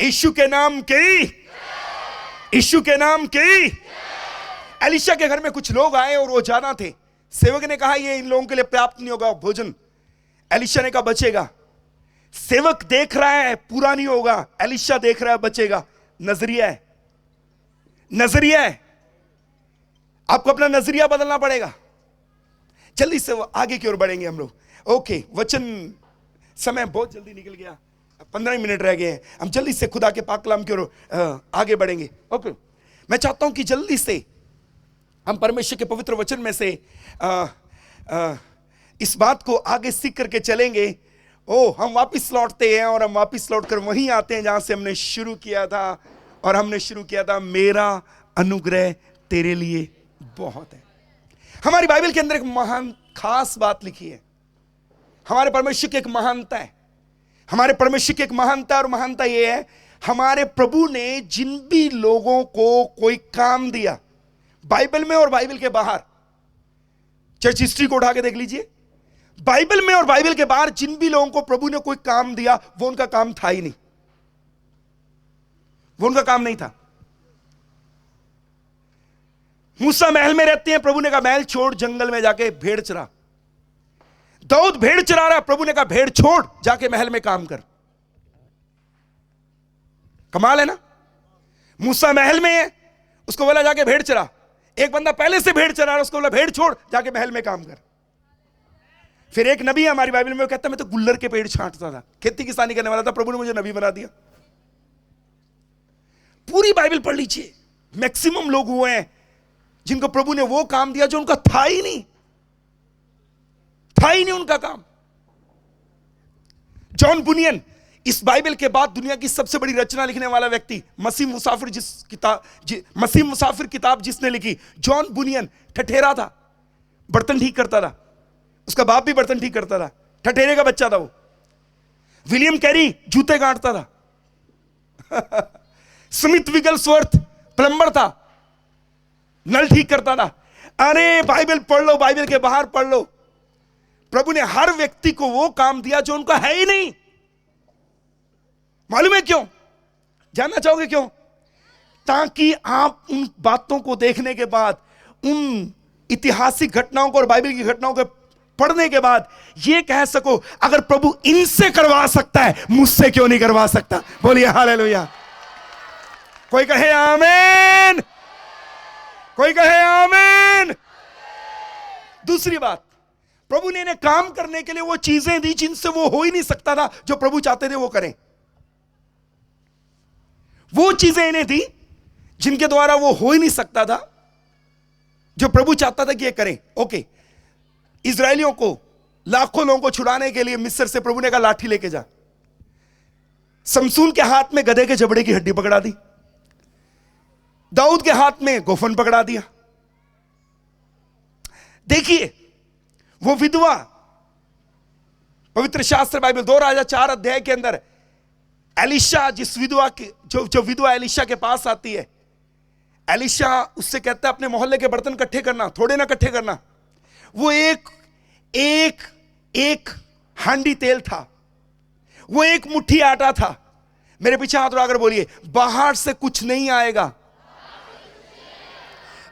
यीशु के नाम की, यीशु के नाम की। एलिशा के घर में कुछ लोग आए और वो जाना थे। सेवक ने कहा ये इन लोगों के लिए पर्याप्त नहीं होगा भोजन। एलिशा ने कहा बचेगा। सेवक देख रहा है पूरा नहीं होगा, एलिशा देख रहा है बचेगा। नजरिया है। नजरिया है, आपको अपना नजरिया बदलना पड़ेगा। जल्दी से आगे की ओर बढ़ेंगे हम लोग। ओके, वचन समय बहुत जल्दी निकल गया, 15 मिनट रह गए हैं। हम जल्दी से खुदा के पाक कलाम की ओर आगे बढ़ेंगे। ओके, मैं चाहता हूं कि जल्दी से हम परमेश्वर के पवित्र वचन में से इस बात को आगे सीख करके चलेंगे। हम वापस लौटते हैं और हम वापस लौटकर वहीं आते हैं जहां से हमने शुरू किया था। और हमने शुरू किया था, मेरा अनुग्रह तेरे लिए बहुत है। हमारी बाइबल के अंदर एक महान खास बात लिखी है। हमारे परमेश्वर की एक महानता है। हमारे परमेश्वर की एक महानता, और महानता यह है, हमारे प्रभु ने जिन भी लोगों को कोई काम दिया, बाइबल में और बाइबल के बाहर, चर्च हिस्ट्री को उठा के देख लीजिए, बाइबल में और बाइबल के बाहर जिन भी लोगों को प्रभु ने कोई काम दिया, वो उनका काम था ही नहीं। वो उनका काम नहीं था। मूसा महल में रहते हैं, प्रभु ने कहा महल छोड़, जंगल में जाके भेड़ चरा। दाऊद भेड़ चरा रहा, प्रभु ने कहा भेड़ छोड़, जाके महल में काम कर। कमाल है ना। मूसा महल में है, उसको बोला जाके भेड़ चरा। एक बंदा पहले से भेड़ चरा रहा, उसको बोला भेड़ छोड़, जाके महल में काम कर। फिर एक नबी है हमारी बाइबल में, वो कहता है मैं तो गुल्लर के पेड़ छांटता था, खेती किसानी करने वाला था, प्रभु ने मुझे नबी बना दिया। पूरी बाइबल पढ़ लीजिए, मैक्सिमम लोग हुए हैं जिनको प्रभु ने वो काम दिया जो उनका था ही नहीं, था ही नहीं उनका काम। जॉन बुनियन, इस बाइबल के बाद दुनिया की सबसे बड़ी रचना लिखने वाला व्यक्ति, मसीह मुसाफिर किताब जिसने लिखी, जॉन बुनियन ठठेरा था, बर्तन ठीक करता था, उसका बाप भी बर्तन ठीक करता था, ठठेरे का बच्चा था वो। विलियम कैरी जूते गांठता था। स्मिथ विगलस्वर्थ प्लम्बर था, नल ठीक करता था। अरे बाइबल पढ़ लो, बाइबल के बाहर पढ़ लो, प्रभु ने हर व्यक्ति को वो काम दिया जो उनका है ही नहीं। मालूम है क्यों? जानना चाहोगे क्यों? ताकि आप उन बातों को देखने के बाद, उन ऐतिहासिक घटनाओं को और बाइबल की घटनाओं को पढ़ने के बाद यह कह सको, अगर प्रभु इनसे करवा सकता है, मुझसे क्यों नहीं करवा सकता? बोलिए हालेलुया। कोई कहे आमीन, कोई कहे आमीन। दूसरी बात, प्रभु ने इन्हें काम करने के लिए वो चीजें दी जिनसे वो हो ही नहीं सकता था, जो प्रभु चाहते थे वो करें। वो चीजें इन्हें दी जिनके द्वारा वो हो ही नहीं सकता था, जो प्रभु चाहता था कि ये करें। ओके, इजरायलियों को, लाखों लोगों को छुड़ाने के लिए मिस्र से प्रभु ने कहा लाठी लेके जा। शमसून के हाथ में गधे के जबड़े की हड्डी पकड़ा दी, दाऊद के हाथ में गोफन पकड़ा दिया। देखिए वो विधवा, पवित्र शास्त्र बाइबल 2 राजा 4 अध्याय के अंदर एलिशा, जिस विधवा की जो विधवा एलिशा के पास आती है, एलिशा उससे कहता है अपने मोहल्ले के बर्तन इकट्ठे करना, थोड़े ना इकट्ठे करना। वो एक हांडी तेल था, वो एक मुट्ठी आटा था। मेरे पीछे हाथ उठाकर बोलिए, बाहर से कुछ नहीं आएगा।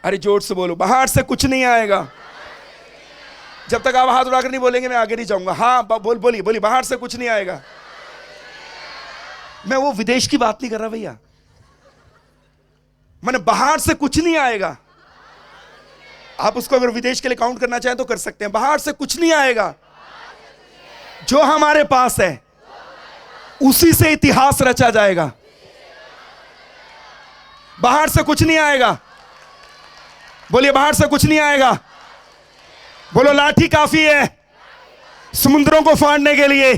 अरे जोर से बोलो, बाहर से कुछ नहीं आएगा। जब तक आप हाथ उठाकर नहीं बोलेंगे मैं आगे नहीं जाऊंगा। हाँ बोलिए, बाहर से कुछ नहीं आएगा। मैं वो विदेश की बात नहीं कर रहा भैया, मैंने बाहर से कुछ नहीं आएगा। आप उसको अगर विदेश के लिए काउंट करना चाहें तो कर सकते हैं। बाहर से कुछ नहीं आएगा, जो हमारे पास है उसी से इतिहास रचा जाएगा। बाहर से कुछ नहीं आएगा। बोलिए बाहर से कुछ नहीं आएगा। बोलो लाठी काफी है समुद्रों को फाड़ने के लिए,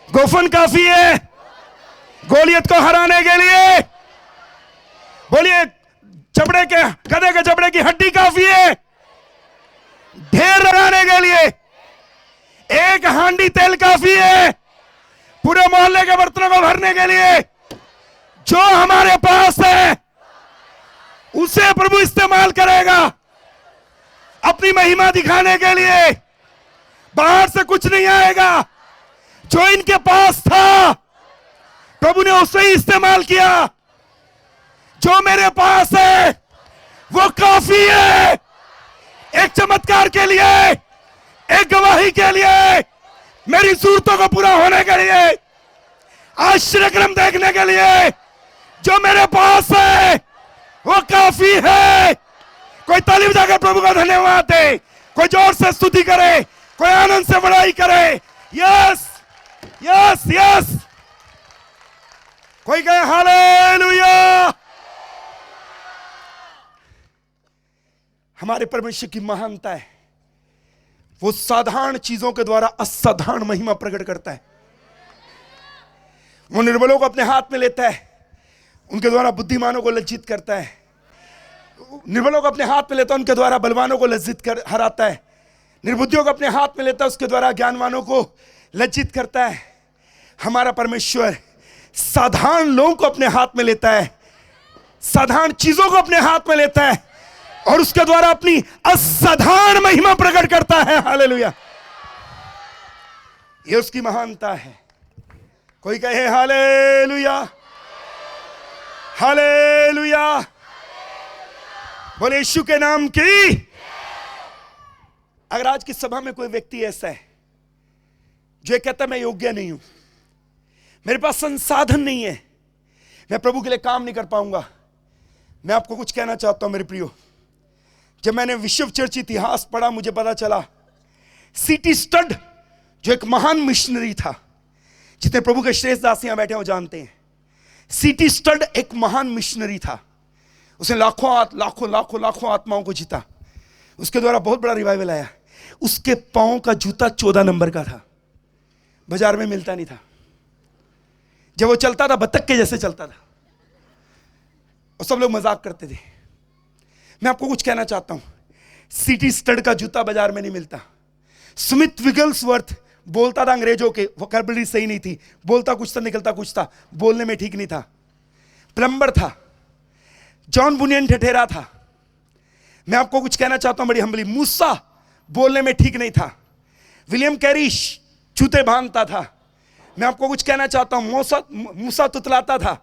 गोफन काफी है गोलियत को हराने के लिए। बोलिए गधे के जबड़े की हड्डी काफी है ढेर लगाने के लिए। एक हांडी तेल काफी है पूरे मोहल्ले के बर्तनों को भरने के लिए। जो हमारे पास है उसे प्रभु इस्तेमाल करेगा अपनी महिमा दिखाने के लिए। बाहर से कुछ नहीं आएगा, जो इनके पास था प्रभु ने उसे ही इस्तेमाल किया। जो मेरे पास है वो काफी है एक चमत्कार के लिए, एक गवाही के लिए, मेरी जरूरतों को पूरा होने के लिए, आश्चर्यक्रम देखने के लिए। जो मेरे पास है वो काफी है। कोई ताली बजाकर प्रभु का धन्यवाद दे, कोई जोर से स्तुति करे, कोई आनंद से बड़ाई करे। Yes yes yes. कोई कहे हालेलुया। हमारे परमेश्वर की महानता है, वो साधारण चीजों के द्वारा असाधारण महिमा प्रकट करता है। वो निर्बलों को अपने हाथ में लेता है, उनके द्वारा बुद्धिमानों को लज्जित करता है। निर्बलों को अपने हाथ में लेता है, उनके द्वारा बलवानों को लज्जित कर हराता है। निर्बुद्धियों को अपने हाथ में लेता है, उसके द्वारा ज्ञानवानों को लज्जित करता है। हमारा परमेश्वर साधारण लोगों को अपने हाथ में लेता है, साधारण चीजों को अपने हाथ में लेता है और उसके द्वारा अपनी असाधारण महिमा प्रकट करता है। हालेलुया। ये उसकी महानता है। कोई कहे हालेलुया हालेलुया। बोले यीशु के नाम की। अगर आज की सभा में कोई व्यक्ति ऐसा है जो कहता है मैं योग्य नहीं हूं, मेरे पास संसाधन नहीं है, मैं प्रभु के लिए काम नहीं कर पाऊंगा, मैं आपको कुछ कहना चाहता हूं मेरे प्रियो। जब मैंने विश्व चर्च इतिहास पढ़ा, मुझे पता चला सीटी स्टड जो एक महान मिशनरी था, जितने प्रभु के श्रेष्ठ दास यहां बैठे हो जानते हैं, सीटी स्टड एक महान मिशनरी था। उसने लाखों आत्माओं को जीता। उसके द्वारा बहुत बड़ा रिवाइवल आया। उसके पांव का जूता 14 नंबर का था, बाजार में मिलता नहीं था। जब वो चलता था बत्तख के जैसे चलता था और सब लोग मजाक करते थे। मैं आपको कुछ कहना चाहता हूं, सीटी स्टड का जूता बाजार में नहीं मिलता। स्मिथ विगल्सवर्थ बोलता था अंग्रेजों के, वोकैबुलरी सही नहीं थी, बोलता कुछ था निकलता कुछ था, बोलने में ठीक नहीं था। प्लम्बर था। जॉन बुनियन ठठेरा था। मैं आपको कुछ कहना चाहता हूं बड़ी हम्बली, मूसा बोलने में ठीक नहीं था। विलियम कैरिश जूते बांधता था। मैं आपको कुछ कहना चाहता हूं, मूसा तुतलाता था।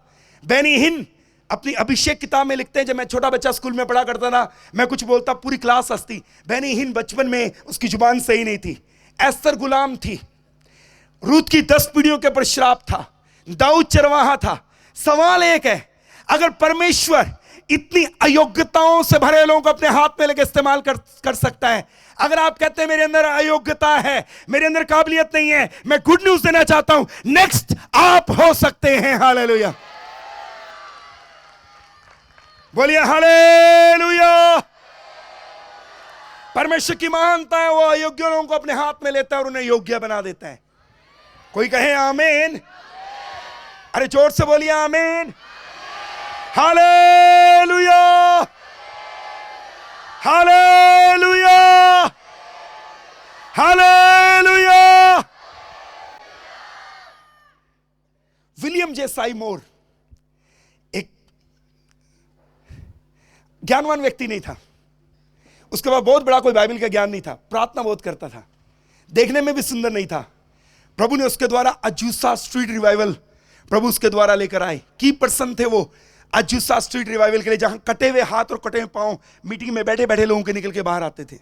बेनी हिन अपनी अभिषेक किताब में लिखते हैं, जब मैं छोटा बच्चा स्कूल में पढ़ा करता था, मैं कुछ बोलता पूरी क्लास हंसती। बेनी हिन बचपन में उसकी जुबान सही नहीं थी। एस्तर गुलाम थी। रूत की 10 पीढ़ियों के पर श्राप था। दाऊद चरवाहा था। सवाल एक है, अगर परमेश्वर इतनी अयोग्यताओं से भरे लोगों को अपने हाथ में लेकर इस्तेमाल कर सकता है, अगर आप कहते हैं मेरे अंदर अयोग्यता है, मेरे अंदर काबिलियत नहीं है, मैं गुड न्यूज देना चाहता हूं, नेक्स्ट आप हो सकते हैं। हालेलुया। बोलिए हालेलुया। परमेश्वर की महानता है, वो अयोग्य लोगों को अपने हाथ में लेता है और उन्हें योग्य बना देता है। कोई कहे आमीन। अरे जोर से बोलिए आमीन। हालेलुया हालेलुया हालेलुया। विलियम जे साइमोर एक ज्ञानवान व्यक्ति नहीं था। उसके बाद बहुत बड़ा कोई बाइबल का ज्ञान नहीं था। प्रार्थना बहुत करता था, देखने में भी सुंदर नहीं था। प्रभु ने उसके द्वारा अजूसा स्ट्रीट रिवाइवल प्रभु उसके द्वारा लेकर आए। की पर्सन थे वो अजूसा स्ट्रीट रिवाइवल के लिए, जहां कटे हुए हाथ और कटे हुए पांव मीटिंग में बैठे बैठे लोगों के निकल के बाहर आते थे।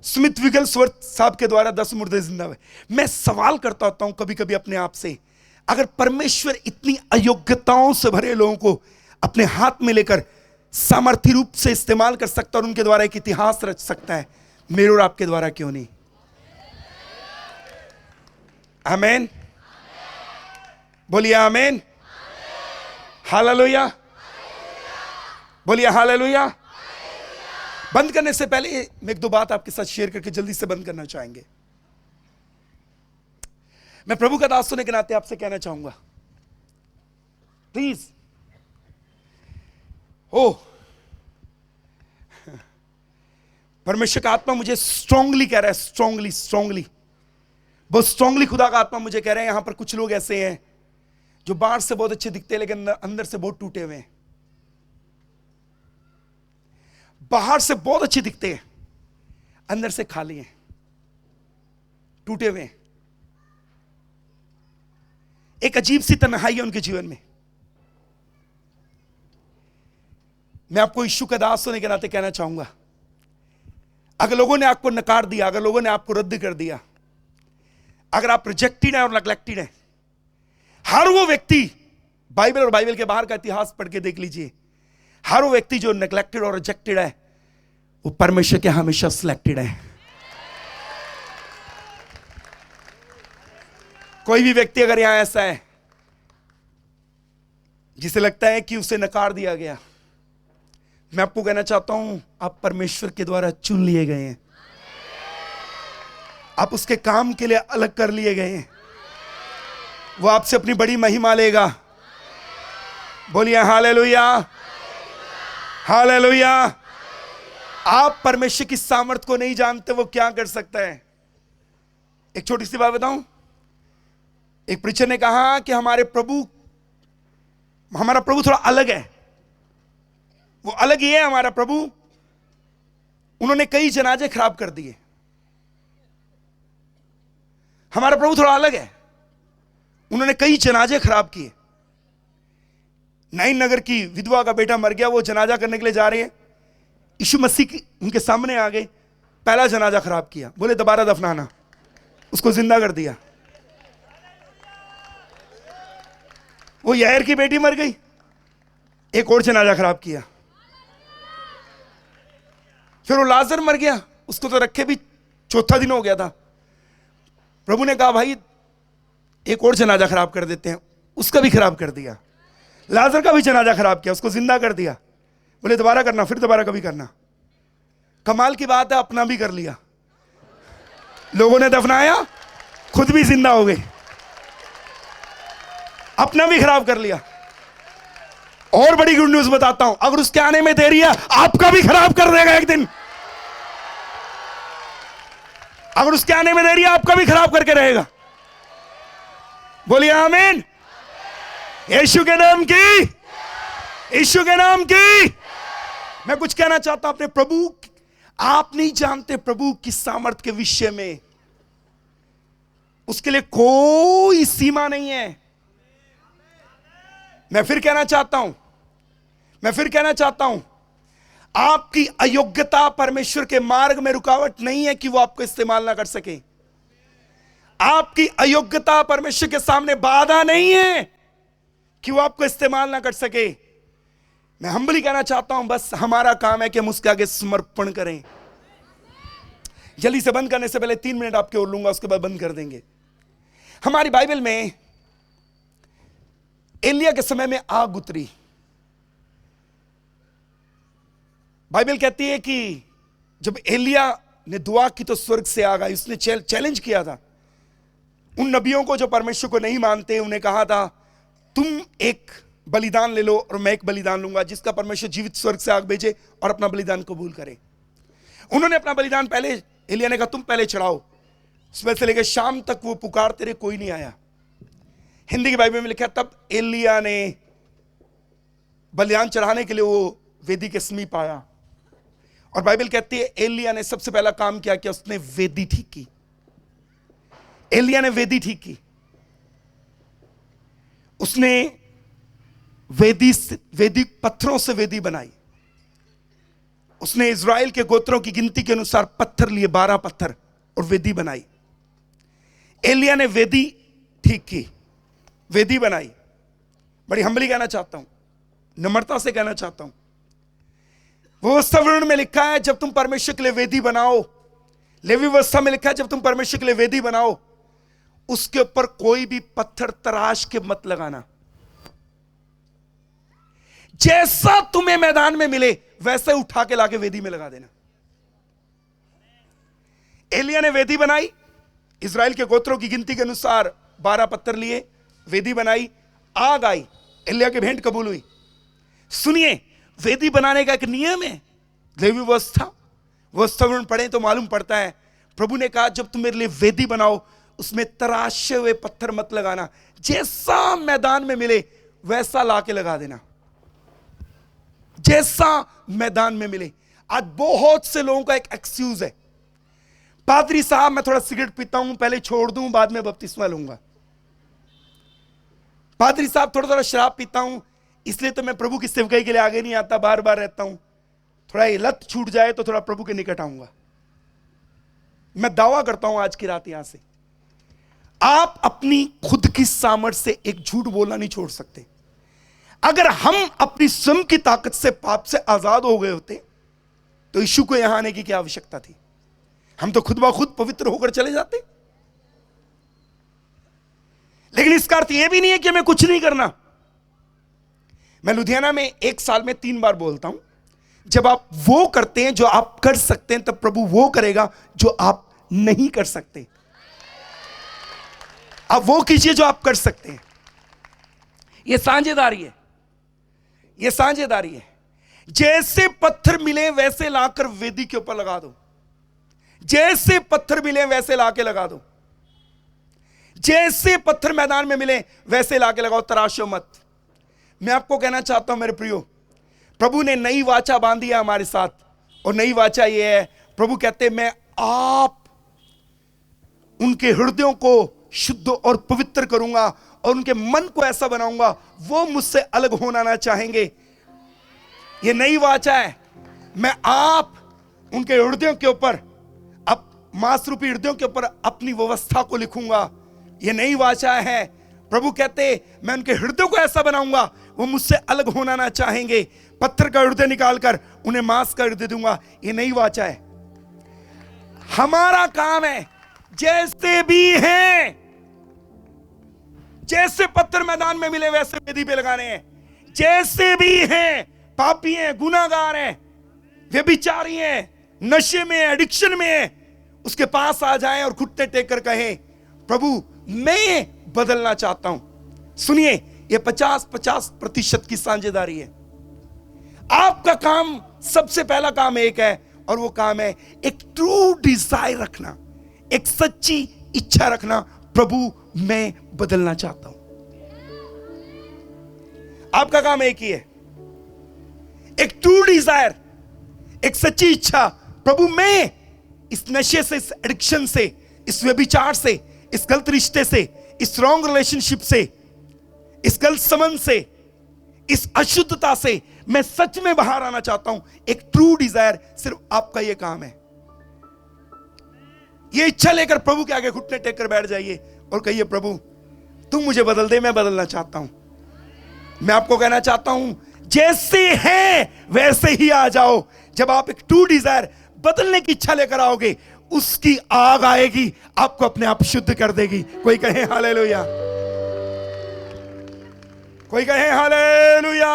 स्मिथ विगल्सवर्थ साहब के द्वारा 10 मुर्दे जिंदा हुए। मैं सवाल करता होता हूं कभी कभी अपने आप से, अगर परमेश्वर इतनी अयोग्यताओं से भरे लोगों को अपने हाथ में लेकर सामर्थ्य रूप से इस्तेमाल कर सकता और उनके द्वारा एक इतिहास रच सकता है, मेरे और आपके द्वारा क्यों नहीं? आमीन। बोलिए आमीन। हालेलुया। बोलिए हालेलुया। बंद करने से पहले मैं 1-2 बात आपके साथ शेयर करके जल्दी से बंद करना चाहेंगे। मैं प्रभु का दास होने के नाते आपसे कहना चाहूंगा, प्लीज परमेश्वर का आत्मा मुझे स्ट्रांगली कह रहा है, स्ट्रांगली बहुत स्ट्रांगली खुदा का आत्मा मुझे कह रहे हैं, यहां पर कुछ लोग ऐसे हैं जो बाहर से बहुत अच्छे दिखते हैं लेकिन अंदर से बहुत टूटे हुए हैं। बाहर से बहुत अच्छे दिखते हैं, अंदर से खाली हैं, टूटे हुए हैं। एक अजीब सी तन्हाई है उनके जीवन में। मैं आपको यीशु का दास होने के नाते कहना चाहूंगा, अगर लोगों ने आपको नकार दिया, अगर लोगों ने आपको रद्द कर दिया, अगर आप रिजेक्टेड हैं और नेग्लेक्टेड हैं, हर वो व्यक्ति, बाइबल और बाइबल के बाहर का इतिहास पढ़ के देख लीजिए, हर वो व्यक्ति जो नेग्लेक्टेड और रिजेक्टेड है वो परमेश्वर के हमेशा सिलेक्टेड है। कोई भी व्यक्ति अगर यहां ऐसा है जिसे लगता है कि उसे नकार दिया गया, मैं आपको कहना चाहता हूं आप परमेश्वर के द्वारा चुन लिए गए हैं, आप उसके काम के लिए अलग कर लिए गए हैं। वो आपसे अपनी बड़ी महिमा लेगा। बोलिए हालेलुया, हालेलुया। आप परमेश्वर की सामर्थ को नहीं जानते वो क्या कर सकता है। एक छोटी सी बात बताऊं, एक प्रीचर ने कहा कि हमारा प्रभु थोड़ा अलग है। वो अलग ही है हमारा प्रभु। उन्होंने कई जनाजे खराब कर दिए। हमारा प्रभु थोड़ा अलग है, उन्होंने कई जनाजे खराब किए। नाइन नगर की विधवा का बेटा मर गया, वो जनाजा करने के लिए जा रहे हैं, यीशु मसीह उनके सामने आ गए, पहला जनाजा खराब किया, बोले दोबारा दफनाना, उसको जिंदा कर दिया। वो यायर की बेटी मर गई, एक और जनाजा खराब किया। फिर वो लाजर मर गया, उसको तो रखे भी चौथा दिन हो गया था। प्रभु ने कहा भाई एक और जनाजा खराब कर देते हैं, उसका भी खराब कर दिया। लाजर का भी जनाजा खराब किया, उसको जिंदा कर दिया। बोले दोबारा करना, फिर दोबारा कभी करना। कमाल की बात है, अपना भी कर लिया। लोगों ने दफनाया, खुद भी जिंदा हो गए, अपना भी खराब कर लिया। और बड़ी गुड न्यूज बताता हूं, अगर उसके आने में देरी है आपका भी खराब कर देगा एक दिन। अगर उसके आने में देरी है आपका भी खराब करके रहेगा। बोलिए आमीन। यीशु के नाम की, यीशु के नाम की। मैं कुछ कहना चाहता हूं अपने प्रभु, आप नहीं जानते प्रभु की सामर्थ के विषय में, उसके लिए कोई सीमा नहीं है। मैं फिर कहना चाहता हूं आपकी अयोग्यता परमेश्वर के मार्ग में रुकावट नहीं है कि वो आपको इस्तेमाल ना कर सके। आपकी अयोग्यता परमेश्वर के सामने बाधा नहीं है कि वो आपको इस्तेमाल ना कर सके। मैं हम्बली कहना चाहता हूं, बस हमारा काम है कि हम उसके आगे समर्पण करें। जल्दी से बंद करने से पहले 3 मिनट आपके और लूंगा, उसके बाद बंद कर देंगे। हमारी बाइबल में एलिया के समय में आग उतरी। बाइबल कहती है कि जब एलिया ने दुआ की तो स्वर्ग से आग आई। उसने चैलेंज किया था उन नबियों को जो परमेश्वर को नहीं मानते। उन्हें कहा था तुम एक बलिदान ले लो और मैं एक बलिदान लूंगा, जिसका परमेश्वर जीवित स्वर्ग से आग भेजे और अपना बलिदान कबूल करे। उन्होंने अपना बलिदान पहले, एलिया ने कहा तुम पहले चढ़ाओ। सुबह से लेकर शाम तक वो पुकारते रहे, कोई नहीं आया। हिंदी की बाइबल में लिखा तब एलिया ने बलिदान चढ़ाने के लिए वो वेदी के समीप आया। और बाइबल कहती है एलिया ने सबसे पहला काम क्या किया, उसने वेदी ठीक की। एलिया ने वेदी ठीक की। उसने वेदी पत्थरों से वेदी बनाई। उसने इज़राइल के गोत्रों की गिनती के अनुसार पत्थर लिए, 12 पत्थर, और वेदी बनाई। एलिया ने वेदी ठीक की, वेदी बनाई। बड़ी हम्बली कहना चाहता हूं, नम्रता से कहना चाहता हूं, वो व्यवस्था विवरण में लिखा है जब तुम परमेश्वर के लिए वेदी बनाओ, लेवी व्यवस्था में लिखा है जब तुम परमेश्वर के लिए वेदी बनाओ, उसके ऊपर कोई भी पत्थर तराश के मत लगाना। जैसा तुम्हें मैदान में मिले वैसे उठा के लाके वेदी में लगा देना। एलिया ने वेदी बनाई, इज़राइल के गोत्रों की गिनती के अनुसार 12 पत्थर लिए, वेदी बनाई, आग आई, एलिया की भेंट कबूल हुई। सुनिए, वेदी बनाने का एक नियम है, लेवी व्यवस्था विवरण पढ़े तो मालूम पड़ता है। प्रभु ने कहा जब तुम मेरे लिए वेदी बनाओ उसमें तराशे हुए पत्थर मत लगाना, जैसा मैदान में मिले वैसा लाके लगा देना, जैसा मैदान में मिले। आज बहुत से लोगों का एक एक्सक्यूज है, पादरी साहब मैं थोड़ा सिगरेट पीता हूं, पहले छोड़ दूं बाद में बपतिस्मा लूंगा। पादरी साहब थोड़ा शराब पीता हूं, इसलिए तो मैं प्रभु की सेवकाई के लिए आगे नहीं आता, बार बार रहता हूं, थोड़ा ये लत छूट जाए तो थोड़ा प्रभु के निकट आऊंगा। मैं दावा करता हूं आज की रात यहां से, आप अपनी खुद की सामर्थ्य से एक झूठ बोलना नहीं छोड़ सकते। अगर हम अपनी स्वयं की ताकत से पाप से आजाद हो गए होते तो यीशु को यहां आने की क्या आवश्यकता थी? हम तो खुद ब खुद पवित्र होकर चले जाते। लेकिन इसका अर्थ यह भी नहीं है कि हमें कुछ नहीं करना। मैं लुधियाना में 1 साल में 3 बार बोलता हूं, जब आप वो करते हैं जो आप कर सकते हैं, तब प्रभु वो करेगा जो आप नहीं कर सकते। आप वो कीजिए जो आप कर सकते हैं। यह साझेदारी है, यह साझेदारी है। जैसे पत्थर मिले वैसे लाकर वेदी के ऊपर लगा दो। जैसे पत्थर मिले वैसे लाके लगा दो। जैसे पत्थर मैदान में मिले वैसे लाके लगाओ, तराशो मत। मैं आपको कहना चाहता हूं मेरे प्रियो, प्रभु ने नई वाचा बांधी है हमारे साथ, और नई वाचा ये है, प्रभु कहते हैं मैं आप उनके हृदयों को शुद्ध और पवित्र करूंगा और उनके मन को ऐसा बनाऊंगा वो मुझसे अलग होना ना चाहेंगे। ये नई वाचा है। मैं आप उनके हृदयों के ऊपर, अब मांस रूपी हृदयों के ऊपर अपनी व्यवस्था को लिखूंगा। ये नई वाचा है। प्रभु कहते मैं उनके हृदय को ऐसा बनाऊंगा वो मुझसे अलग होना ना चाहेंगे। पत्थर का हृदय निकालकर उन्हें मांस का हृदय दूंगा। ये नई वाचा है। हमारा काम है जैसे भी हैं, जैसे पत्थर मैदान में मिले वैसे वेदी पे लगाने हैं। जैसे भी हैं, पापी हैं, गुनाहगार हैं, व्यभिचारी हैं, नशे में, एडिक्शन में, उसके पास आ जाएं और घुटने टेक कर कहें प्रभु मैं बदलना चाहता हूं। सुनिए, यह 50-50% की साझेदारी है। आपका काम, सबसे पहला काम एक है, और वो काम है एक ट्रू डिजायर रखना, एक सच्ची इच्छा रखना, प्रभु मैं बदलना चाहता हूं। आपका काम एक ही है, एक ट्रू डिजायर, एक सच्ची इच्छा। प्रभु मैं इस नशे से, इस एडिक्शन से, इस व्यभिचार से, इस गलत रिश्ते से, इस रॉन्ग रिलेशनशिप से, इस गलत संबंध से, इस अशुद्धता से मैं सच में बाहर आना चाहता हूं। एक ट्रू डिजायर, सिर्फ आपका यह काम है। यह इच्छा लेकर प्रभु के आगे घुटने टेक कर बैठ जाइए और कहिए प्रभु तुम मुझे बदल दे, मैं बदलना चाहता हूं। मैं आपको कहना चाहता हूं जैसे हैं वैसे ही आ जाओ। जब आप एक ट्रू डिजायर, बदलने की इच्छा लेकर आओगे, उसकी आग आएगी, आपको अपने आप शुद्ध कर देगी। कोई कहे हालेलुया, कोई कहे हालेलुया,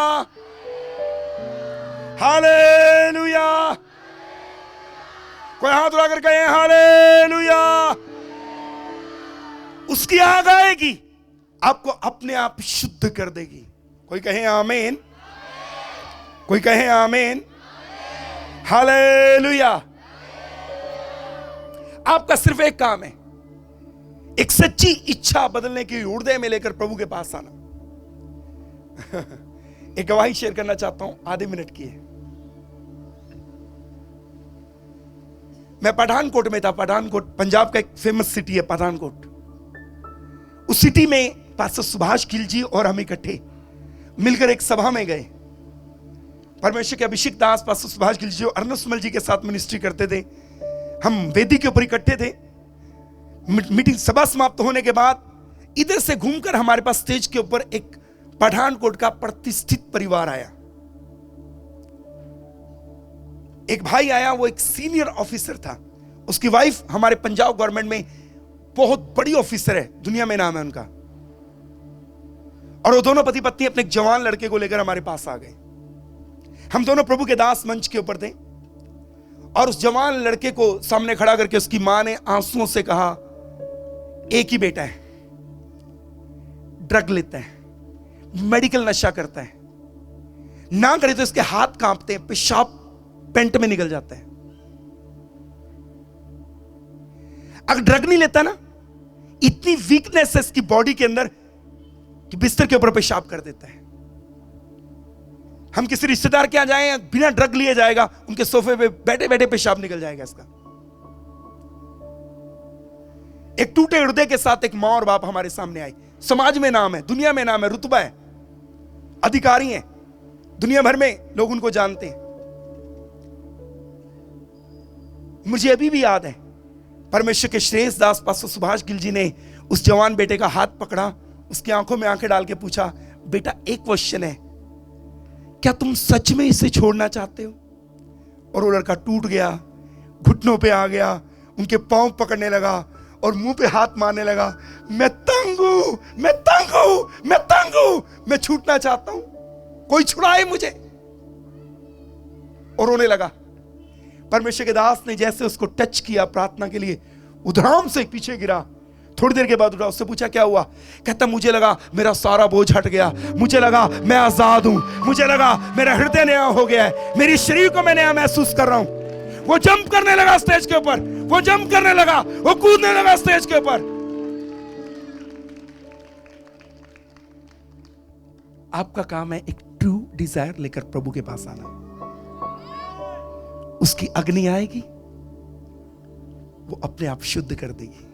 हालेलुया, कोई हाथ उठाकर कहे हालेलुया। उसकी आग आएगी, आपको अपने आप शुद्ध कर देगी। कोई कहे आमीन, कोई कहे आमीन, हालेलुया। आपका सिर्फ एक काम है, एक सच्ची इच्छा बदलने की हृदय में लेकर प्रभु के पास आना। एक गवाही शेयर करना चाहता हूं, आधे मिनट की है। मैं पठानकोट में था। पठानकोट पंजाब का एक फेमस सिटी है, पठानकोट। उस सिटी में पास्टर सुभाष खिलजी और हम इकट्ठे मिलकर एक सभा में गए। परमेश्वर के अभिषेक दास पास्टर सुभाष खिलजी और अर्नसमल जी के साथ मिनिस्ट्री करते थे। हम वेदी के ऊपर इकट्ठे थे। मीटिंग सभा समाप्त होने के बाद इधर से घूमकर हमारे पास स्टेज के ऊपर एक पठानकोट का प्रतिष्ठित परिवार आया। एक भाई आया, वो एक सीनियर ऑफिसर था। उसकी वाइफ हमारे पंजाब गवर्नमेंट में बहुत बड़ी ऑफिसर है, दुनिया में नाम है उनका। और वो दोनों पति पत्नी अपने एक जवान लड़के को लेकर हमारे पास आ गए। हम दोनों प्रभु के दास मंच के ऊपर थे और उस जवान लड़के को सामने खड़ा करके उसकी मां ने आंसुओं से कहा, एक ही बेटा है, ड्रग लेता है, मेडिकल नशा करता है, ना करे तो इसके हाथ कांपते हैं, पेशाब पेंट में निकल जाता है। अगर ड्रग नहीं लेता ना, इतनी वीकनेस है इसकी बॉडी के अंदर कि बिस्तर के ऊपर पेशाब कर देता है। हम किसी रिश्तेदार के यहां जाएं, बिना ड्रग लिए जाएगा, उनके सोफे पे बैठे बैठे पेशाब निकल जाएगा इसका। एक टूटे हृदय के साथ एक मां और बाप हमारे सामने आए। समाज में नाम है, दुनिया में नाम है, रुतबा है, अधिकारी हैं, दुनिया भर में लोग उनको जानते हैं। मुझे अभी भी याद है, परमेश्वर के श्रेष्ठ दास पास्टर सुभाष गिल जी ने उस जवान बेटे का हाथ पकड़ा, उसकी आंखों में आंखें डाल के पूछा, बेटा एक क्वेश्चन है, क्या तुम सच में इसे छोड़ना चाहते हो? और वो लड़का टूट गया, घुटनों पे आ गया, उनके पांव पकड़ने लगा और मुंह पे हाथ मारने लगा। मैं तंग हूं, मैं तंग हूं, मैं तंग हूं, मैं छूटना चाहता हूं, कोई छुड़ाए मुझे। और रोने लगा। परमेश्वर के दास ने जैसे उसको टच किया प्रार्थना के लिए, उधड़ाम से पीछे गिरा। थोड़ी देर के बाद उठा, उससे पूछा क्या हुआ? कहता मुझे लगा मेरा सारा बोझ हट गया, मुझे लगा मैं आजाद हूं, मुझे लगा मेरा हृदय नया हो गया है, मेरे शरीर को मैं नया महसूस कर रहा हूं। वो जंप करने लगा स्टेज के ऊपर, वो जंप करने लगा, वो कूदने लगा स्टेज के ऊपर। आपका काम है एक ट्रू डिजायर लेकर प्रभु के पास आना। उसकी अग्नि आएगी, वो अपने आप शुद्ध कर देगी।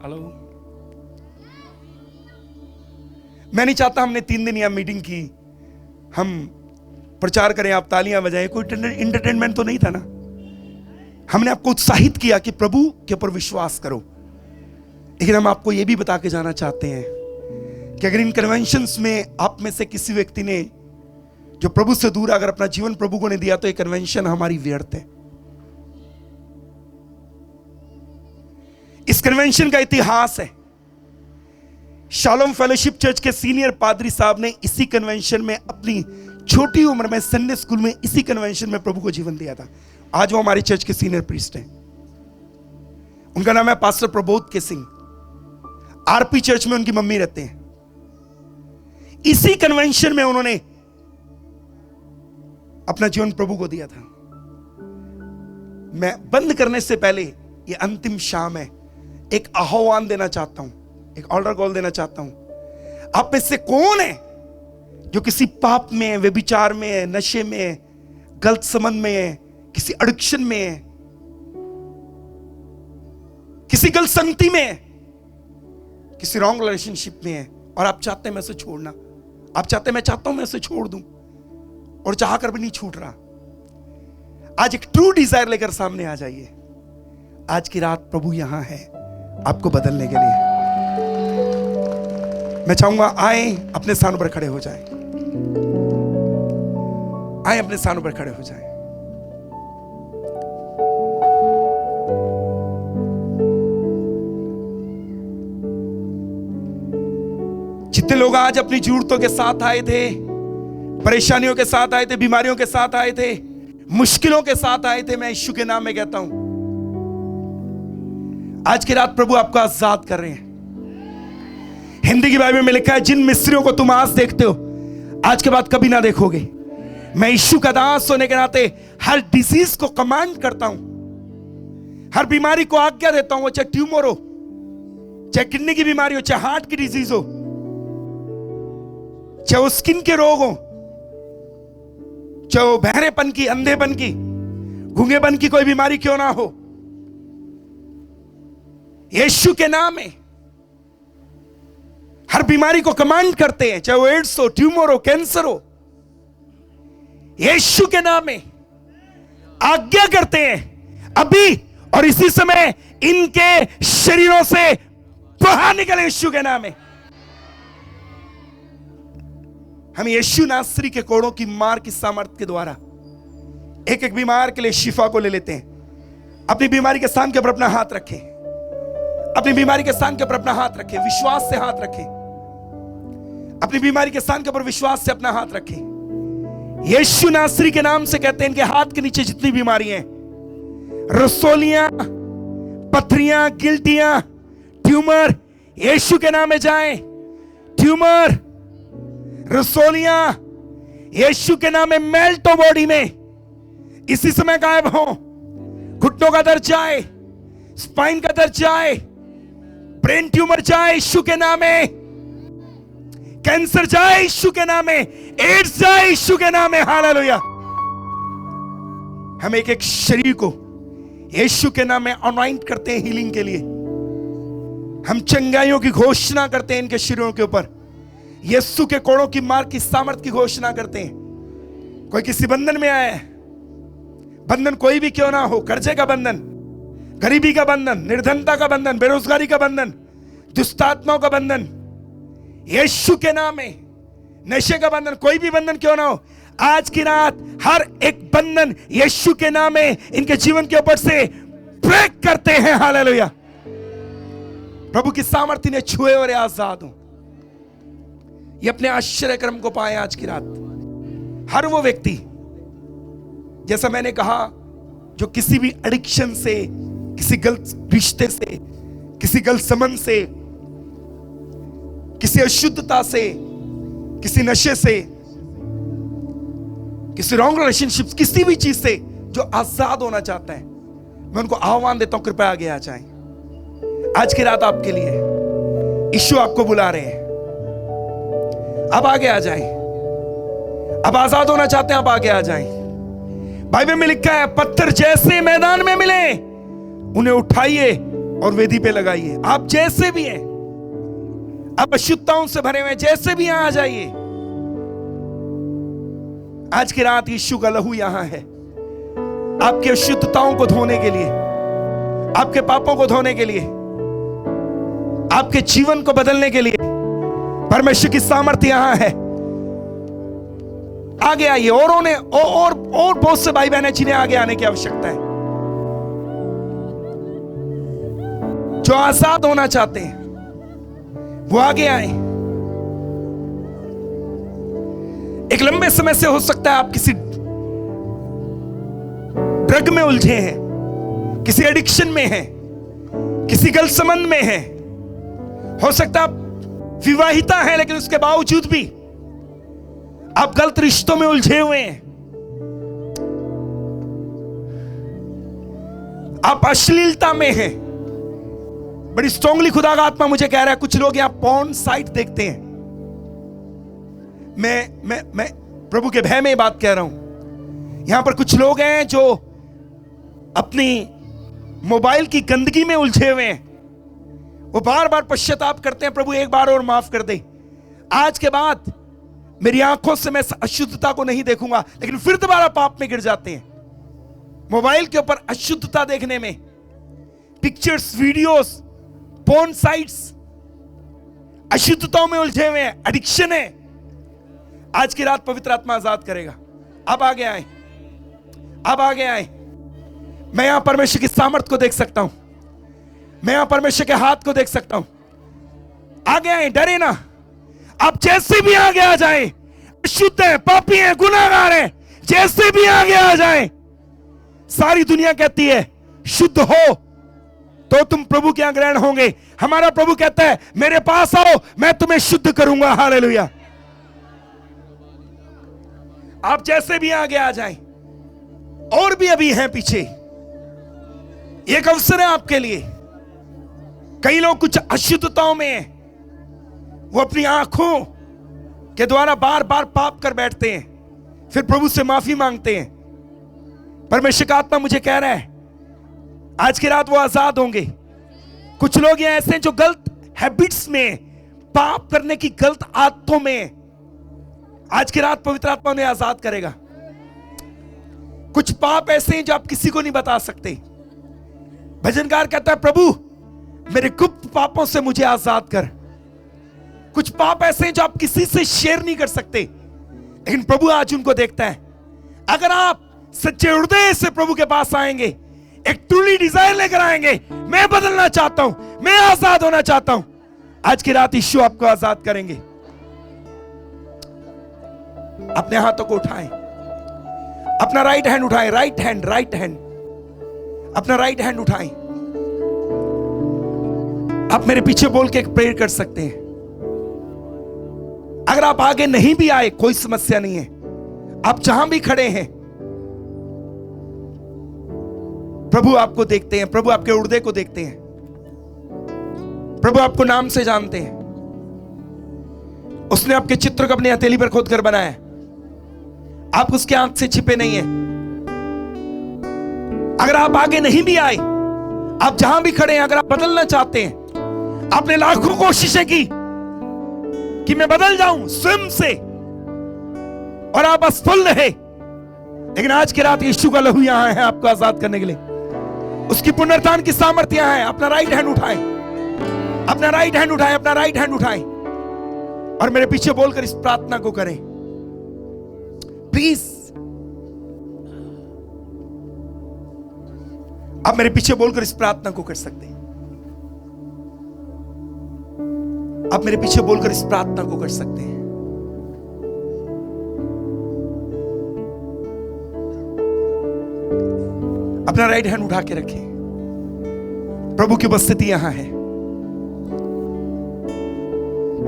हेलो, मैं नहीं चाहता हमने 3 दिन यहां मीटिंग की, हम प्रचार करें, आप तालियां बजाएं, कोई एंटरटेनमेंट तो नहीं था ना। हमने आपको उत्साहित किया कि प्रभु के ऊपर विश्वास करो। लेकिन हम आपको यह भी बता के जाना चाहते हैं कि अगर इन कन्वेंशंस में आप में से किसी व्यक्ति ने जो प्रभु से दूर अगर अपना जीवन प्रभु को नहीं दिया, तो ये कन्वेंशन हमारी व्यर्थ है। इस कन्वेंशन का इतिहास है। शालोम फेलोशिप चर्च के सीनियर पादरी साहब ने इसी कन्वेंशन में अपनी छोटी उम्र में संडे स्कूल में इसी कन्वेंशन में प्रभु को जीवन दिया था। आज वो हमारी चर्च के सीनियर प्रीस्ट हैं। उनका नाम है पास्टर प्रबोध के सिंह। आरपी चर्च में उनकी मम्मी रहते हैं। इसी कन्वेंशन में उन्होंने अपना जीवन प्रभु को दिया था। मैं बंद करने से पहले, ये अंतिम शाम है, एक आह्वान देना चाहता हूं, एक ऑल्टर कॉल देना चाहता हूं। आप में से कौन है जो किसी पाप में, व्यभिचार में, नशे में, गलत संबंध में है, किसी एडिक्शन में है, किसी गलत संगति में है, किसी रॉन्ग रिलेशनशिप में है, और आप चाहते हैं मैं उसे छोड़ना, आप चाहते हैं, मैं चाहता हूं मैं उसे छोड़ दूं, और चाहकर भी नहीं छूट रहा। आज एक ट्रू डिजायर लेकर सामने आ जाइए। आज की रात प्रभु यहां है आपको बदलने के लिए। मैं चाहूंगा आए, अपने स्थानों पर खड़े हो जाएं। आए, अपने स्थानों पर खड़े हो जाएं। जितने लोग आज अपनी जरूरतों के साथ आए थे, परेशानियों के साथ आए थे, बीमारियों के साथ आए थे, मुश्किलों के साथ आए थे, मैं यीशु के नाम में कहता हूं, आज की रात प्रभु आपको आजाद कर रहे हैं। हिंदी की बाइबल में लिखा है, जिन मिस्रियों को तुम आज देखते हो, आज के बाद कभी ना देखोगे। मैं यीशु का दास होने के नाते हर डिजीज को कमांड करता हूं, हर बीमारी को आज्ञा देता हूं, चाहे ट्यूमर हो, चाहे किडनी की बीमारी हो, चाहे हार्ट की डिजीज हो, चाहे वो स्किन के रोग हो, चाहे वो बहरेपन की, अंधेपन की, गूंगेपन की कोई बीमारी क्यों ना हो, यीशु के नाम में हर बीमारी को कमांड करते हैं, चाहे वो एड्स हो, ट्यूमर हो, कैंसर हो, यीशु के नाम में आज्ञा करते हैं अभी और इसी समय इनके शरीरों से बाहर निकले यीशु के नाम में। हम यीशु नासरी के कोड़ों की मार की सामर्थ के द्वारा एक एक बीमार के लिए शिफा को ले लेते हैं। अपनी बीमारी के स्थान के ऊपर अपना हाथ रखें, अपनी बीमारी के स्थान के ऊपर अपना हाथ रखें, विश्वास से हाथ रखें, अपनी बीमारी के स्थान के ऊपर विश्वास से अपना हाथ रखें। यीशु नासरी के नाम से कहते हैं, इनके हाथ के नीचे जितनी बीमारी हैं, रसोलियां, पथरियां, गिल्टियां, ट्यूमर, यीशु के नाम में जाएं। ट्यूमर, रसोलियां, यीशु के नाम में मेल्ट हो बॉडी में, इसी समय गायब हो। घुटनों का दर्द जाए, स्पाइन का दर्द जाए, ब्रेन ट्यूमर जाए यीशु के नाम में, कैंसर जाए यीशु के नाम में, एड्स जाए यीशु के नाम में। हालेलुया। हम एक एक शरीर को यीशु के नाम में अनॉइंट करते हैं हीलिंग के लिए। हम चंगाइयों की घोषणा करते हैं इनके शरीरों के ऊपर, यीशु के कोड़ों की मार की सामर्थ की घोषणा करते हैं। कोई किसी बंधन में आया है, बंधन कोई भी क्यों ना हो, कर्जे का बंधन, गरीबी का बंधन, निर्धनता का बंधन, बेरोजगारी का बंधन, दुष्टात्माओं का बंधन, यीशु के नाम में नशे का बंधन, कोई भी बंधन क्यों ना हो, आज की रात हर एक बंधन यीशु के नाम में इनके जीवन के ऊपर से ब्रेक करते हैं। हालेलुया। प्रभु की सामर्थ्य ने छुए और आजाद हो, ये अपने आश्चर्य कर्म को पाए आज की रात। हर वो व्यक्ति, जैसा मैंने कहा, जो किसी भी एडिक्शन से, किसी गलत रिश्ते से, किसी गलत संबंध से, किसी अशुद्धता से, किसी नशे से, किसी रॉन्ग रिलेशनशिप, किसी भी चीज से जो आजाद होना चाहता है, मैं उनको आह्वान देता हूं, कृपया आगे आ जाएं। आज की रात आपके लिए यीशु आपको बुला रहे हैं। अब आगे आ जाएं। अब आजाद होना चाहते हैं, अब आगे आ जाएं। बाइबल में लिखा है, पत्थर जैसे मैदान में मिले उन्हें उठाइए और वेदी पे लगाइए। आप जैसे भी हैं, आप अशुद्धताओं से भरे हुए जैसे भी यहां आ जाइए। आज की रात यीशु का लहू यहां है आपकी अशुद्धताओं को धोने के लिए, आपके पापों को धोने के लिए, आपके जीवन को बदलने के लिए। परमेश्वर की सामर्थ्य यहां है। आगे आइए। और बहुत से भाई बहन जिन्हें आगे आने की आवश्यकता है, जो आजाद होना चाहते हैं, वो आगे आए। एक लंबे समय से हो सकता है आप किसी ड्रग में उलझे हैं, किसी एडिक्शन में हैं, किसी गलत संबंध में हैं। हो सकता है आप विवाहिता हैं, लेकिन उसके बावजूद भी आप गलत रिश्तों में उलझे हुए हैं। आप अश्लीलता में हैं। बड़ी स्ट्रांगली खुदा का आत्मा मुझे कह रहा है, कुछ लोग यहां पॉर्न साइट देखते हैं। मैं प्रभु के भय में बात कह रहा हूं। यहां पर कुछ लोग हैं जो अपनी मोबाइल की गंदगी में उलझे हुए हैं। वो बार बार पश्चाताप करते हैं, प्रभु एक बार और माफ कर दे, आज के बाद मेरी आंखों से मैं अशुद्धता को नहीं देखूंगा, लेकिन फिर दोबारा पाप में गिर जाते हैं। मोबाइल के ऊपर अशुद्धता देखने में, पिक्चर्स, वीडियोस, पोर्न साइट्स, अशुद्धताओं में उलझे हुए हैं। एडिक्शन है। आज की रात पवित्र आत्मा आजाद करेगा। अब आगे आए, अब आगे आए। मैं यहां परमेश्वर की सामर्थ को देख सकता हूं, मैं यहां परमेश्वर के हाथ को देख सकता हूं। आगे आए, डरे ना। आप जैसे भी आगे आ जाएं, शुद्ध है, पापी है, गुनाहगार है, जैसे भी आगे आ जाएं। सारी दुनिया कहती है शुद्ध हो तो तुम प्रभु के यहां ग्रहण होंगे। हमारा प्रभु कहता है मेरे पास आओ, मैं तुम्हें शुद्ध करूंगा। हालेलुया। आप जैसे भी आगे आ जाएं, और भी अभी हैं पीछे, एक अवसर है आपके लिए। कई लोग कुछ अशुद्धताओं में हैं, वो अपनी आंखों के द्वारा बार बार पाप कर बैठते हैं, फिर प्रभु से माफी मांगते हैं। परमेश्वर का आत्मा मुझे कह रहा है आज की रात वो आजाद होंगे। कुछ लोग ये ऐसे हैं जो गलत हैबिट्स में, पाप करने की गलत आदतों में, आज की रात पवित्र आत्मा उन्हें आजाद करेगा। कुछ पाप ऐसे हैं जो आप किसी को नहीं बता सकते। भजनकार कहता है प्रभु मेरे गुप्त पापों से मुझे आजाद कर। कुछ पाप ऐसे हैं जो आप किसी से शेयर नहीं कर सकते, लेकिन प्रभु आज उनको देखता है। अगर आप सच्चे हृदय से प्रभु के पास आएंगे, एक ट्रूली डिजायर लेकर आएंगे, मैं बदलना चाहता हूं, मैं आजाद होना चाहता हूं, आज की रात यीशु आपको आजाद करेंगे। अपने हाथों को उठाएं, अपना राइट हैंड उठाएं, राइट हैंड, अपना राइट हैंड उठाएं। आप मेरे पीछे बोल के एक प्रेयर कर सकते हैं। अगर आप आगे नहीं भी आए, कोई समस्या नहीं है। आप जहां भी खड़े हैं, प्रभु आपको देखते हैं, प्रभु आपके हृदय को देखते हैं, प्रभु आपको नाम से जानते हैं। उसने आपके चित्र को अपनी हथेली पर खोद कर बनाया। आप उसके आंख से छिपे नहीं हैं। अगर आप आगे नहीं भी आए, आप जहां भी खड़े हैं, अगर आप बदलना चाहते हैं, आपने लाखों कोशिशें की कि मैं बदल जाऊं स्वयं से, और आप असफल रहे, लेकिन आज की रात यीशु का लहू यहां है आपको आजाद करने के लिए। उसकी पुनरुत्थान की सामर्थ्य यहां है। अपना राइट हैंड उठाएं, अपना राइट हैंड उठाएं, अपना राइट हैंड उठाएं। और मेरे पीछे बोलकर इस प्रार्थना को करें। प्लीज आप मेरे पीछे बोलकर इस प्रार्थना को कर सकते हैं। आप मेरे पीछे बोलकर इस प्रार्थना को कर सकते हैं। अपना राइट हैंड उठा के रखें। प्रभु की उपस्थिति यहां है।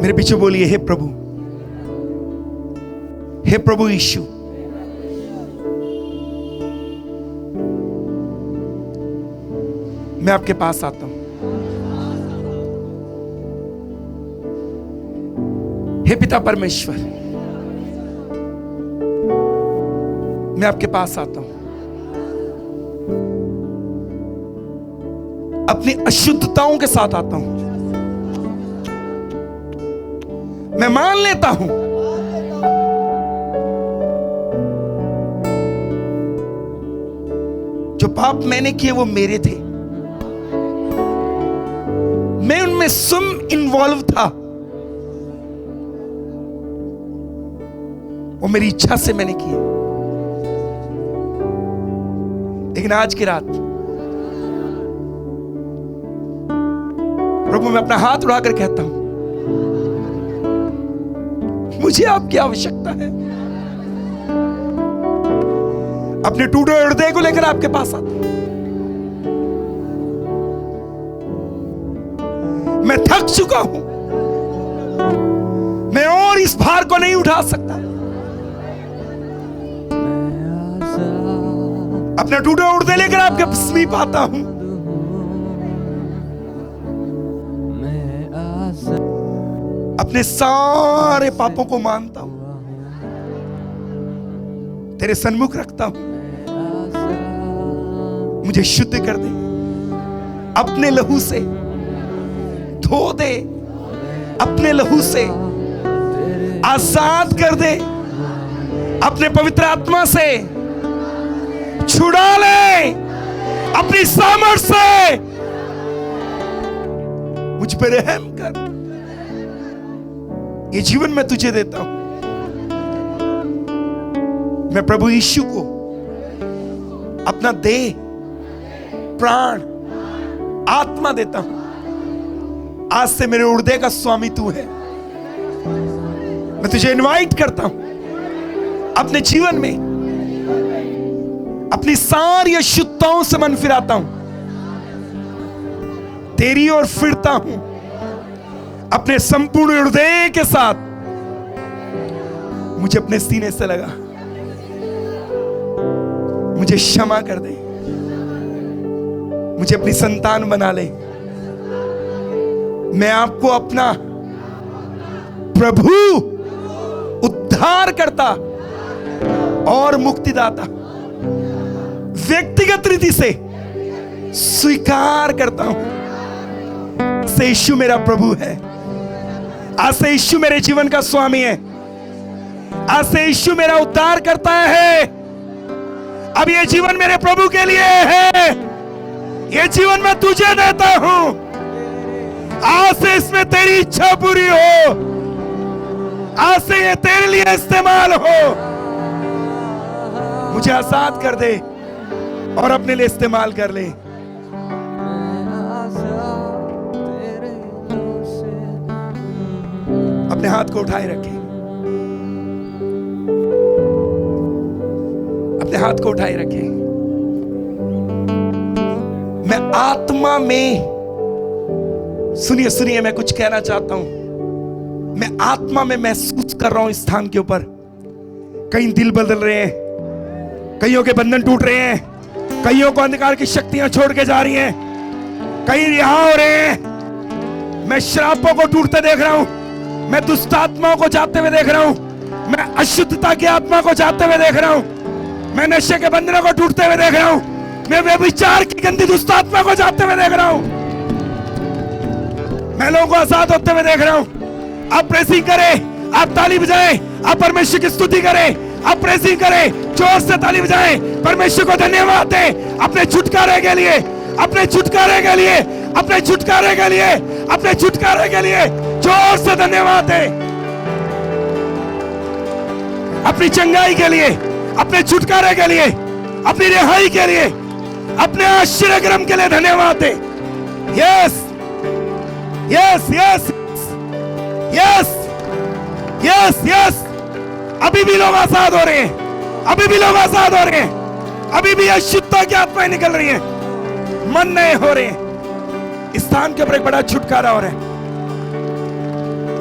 मेरे पीछे बोलिए, हे प्रभु, हे प्रभु यीशु, मैं आपके पास आता हूं। हे पिता परमेश्वर, मैं आपके पास आता हूं। अपनी अशुद्धताओं के साथ आता हूं। मैं मान लेता हूं जो पाप मैंने किए वो मेरे थे। मैं उनमें स्वयं इन्वॉल्व था। वो मेरी इच्छा से मैंने किए। लेकिन आज की रात प्रभु, मैं अपना हाथ उठाकर कहता हूं, मुझे आपकी आवश्यकता है। अपने टूटे हृदय को लेकर आपके पास आता हूं। मैं थक चुका हूं। मैं और इस भार को नहीं उठा सकता। अपने टूटे हृदय लेकर आपके समीप आता हूं। अपने सारे पापों को मानता हूं, तेरे सन्मुख रखता हूं। मुझे शुद्ध कर दे, अपने लहू से धो दे, अपने लहू से आजाद कर दे, अपने पवित्र आत्मा से छुड़ा ले, अपनी सामर्थ्य से मुझ पर रहम कर। ये जीवन मैं तुझे देता हूं। मैं प्रभु यीशु को अपना देह, प्राण, आत्मा देता हूं। आज से मेरे हृदय का स्वामी तू है। मैं तुझे इनवाइट करता हूं अपने जीवन में। अपनी सारी अशुद्धताओं से मन फिराता हूं, तेरी ओर फिरता हूं अपने संपूर्ण हृदय के साथ। मुझे अपने सीने से लगा, मुझे क्षमा कर दे, मुझे अपनी संतान बना ले। मैं आपको अपना प्रभु, उद्धार करता और मुक्तिदाता व्यक्तिगत रीति से स्वीकार करता हूं। से यीशु मेरा प्रभु है। आज से यीशु मेरे जीवन का स्वामी है। आज से यीशु मेरा उद्धार करता है। अब ये जीवन मेरे प्रभु के लिए है। ये जीवन मैं तुझे देता हूं। आज से इसमें तेरी इच्छा पूरी हो। आज से ये तेरे लिए इस्तेमाल हो। मुझे आजाद कर दे और अपने लिए इस्तेमाल कर ले। अपने हाथ को उठाए रखें। अपने हाथ को उठाए रखें। मैं आत्मा में, सुनिए सुनिए, मैं कुछ कहना चाहता हूं। मैं आत्मा में महसूस कर रहा हूं इस स्थान के ऊपर कई दिल बदल रहे हैं, कईयों के बंधन टूट रहे हैं, कईयों को अंधकार की शक्तियां छोड़ के जा रही हैं, कई रिहा हो रहे हैं। मैं श्रापों को टूटते देख रहा हूं। मैं दुष्ट आत्माओं को जाते हुए देख रहा हूं। मैं अशुद्धता की आत्मा को जाते हुए देख रहा हूं। मैं नशे के बंधनों को टूटते हुए देख रहा हूं। मैं व्यभिचार की गंदी दुष्ट आत्मा को जाते हुए देख रहा हूं। मैं लोगों को आजाद होते हुए देख रहा हूं। आप प्रेसिंग करें, आप ताली बजाएं, आप परमेश्वर की स्तुति करें, आप प्रेसिंग करें, जोर से ताली बजाएं, परमेश्वर को धन्यवाद दें अपने छुटकारे के लिए, अपने छुटकारे के लिए, अपने छुटकारे के लिए, अपने छुटकारे के लिए जोर से धन्यवाद दें। अपनी चंगाई के लिए, अपने छुटकारे के लिए, अपनी रिहाई के लिए, अपने आश्चर्यक्रम के लिए धन्यवाद दे। Yes yes yes yes yes yes. अभी भी लोग आजाद हो रहे हैं, अभी भी लोग आजाद हो रहे हैं, अभी भी अशुद्धता की आत्माएं निकल रही हैं, मन नए हो रहे हैं। इस स्थान के ऊपर एक बड़ा छुटकारा हो रहा है।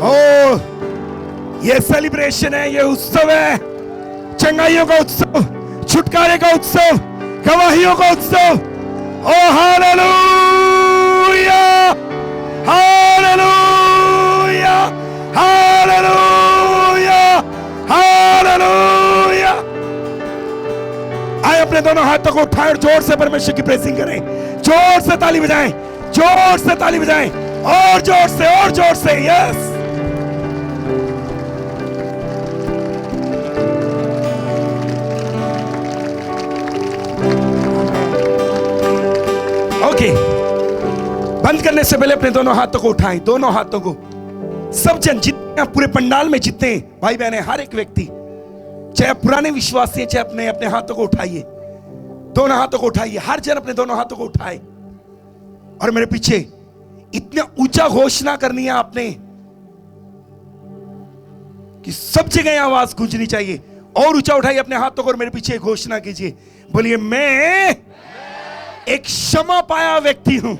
ओ ये सेलिब्रेशन है, ये उत्सव है, चंगाइयों का उत्सव, छुटकारे का उत्सव, गवाहियों का उत्सव। ओ हालेलुया हालेलुया हालेलुया हालेलुया। आए अपने दोनों हाथों को उठाएं और जोर से परमेश्वर की प्रेसिंग करें, जोर से ताली बजाएं, जोर से ताली बजाएं, और जोर से, और जोर से। Yes okay. बंद करने से पहले अपने दोनों हाथों को उठाएं, दोनों हाथों को। सब जन जितने पूरे पंडाल में जितने भाई बहन है, हर एक व्यक्ति, चाहे पुराने विश्वासी, चाहे अपने अपने हाथों को उठाइए, दोनों हाथों को उठाइए। हर जन अपने दोनों हाथों को उठाए और मेरे पीछे इतना ऊंचा घोषणा करनी है आपने कि सब जगह आवाज गूंजनी चाहिए। और ऊंचा उठाइए अपने हाथों को और मेरे पीछे घोषणा कीजिए, बोलिए मैं एक क्षमा पाया व्यक्ति हूं,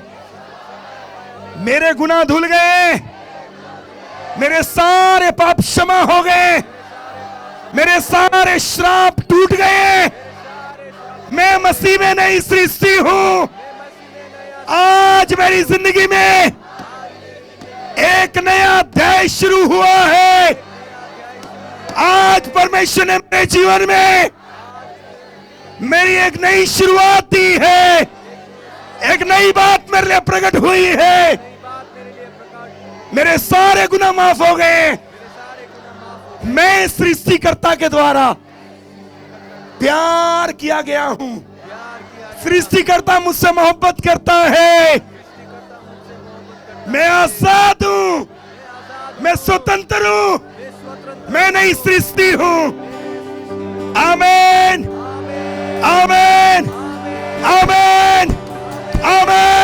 मेरे गुनाह धुल गए, मेरे सारे पाप क्षमा हो गए, मेरे सारे श्राप टूट गए, मैं मसीह में नई सृष्टि हूं। आज मेरी जिंदगी में एक नया अध्याय शुरू हुआ है। आज परमेश्वर ने मेरे जीवन में मेरी एक नई शुरुआत दी है, एक नई बात मेरे लिए प्रकट हुई है, मेरे सारे गुनाह माफ हो गए, मैं सृष्टिकर्ता के द्वारा प्यार किया गया हूं, सृष्टिकर्ता मुझसे मोहब्बत करता है, मैं आजाद हूं, मैं स्वतंत्र हूं, मैं नई सृष्टि हूं। आमीन आमीन आमीन आमीन।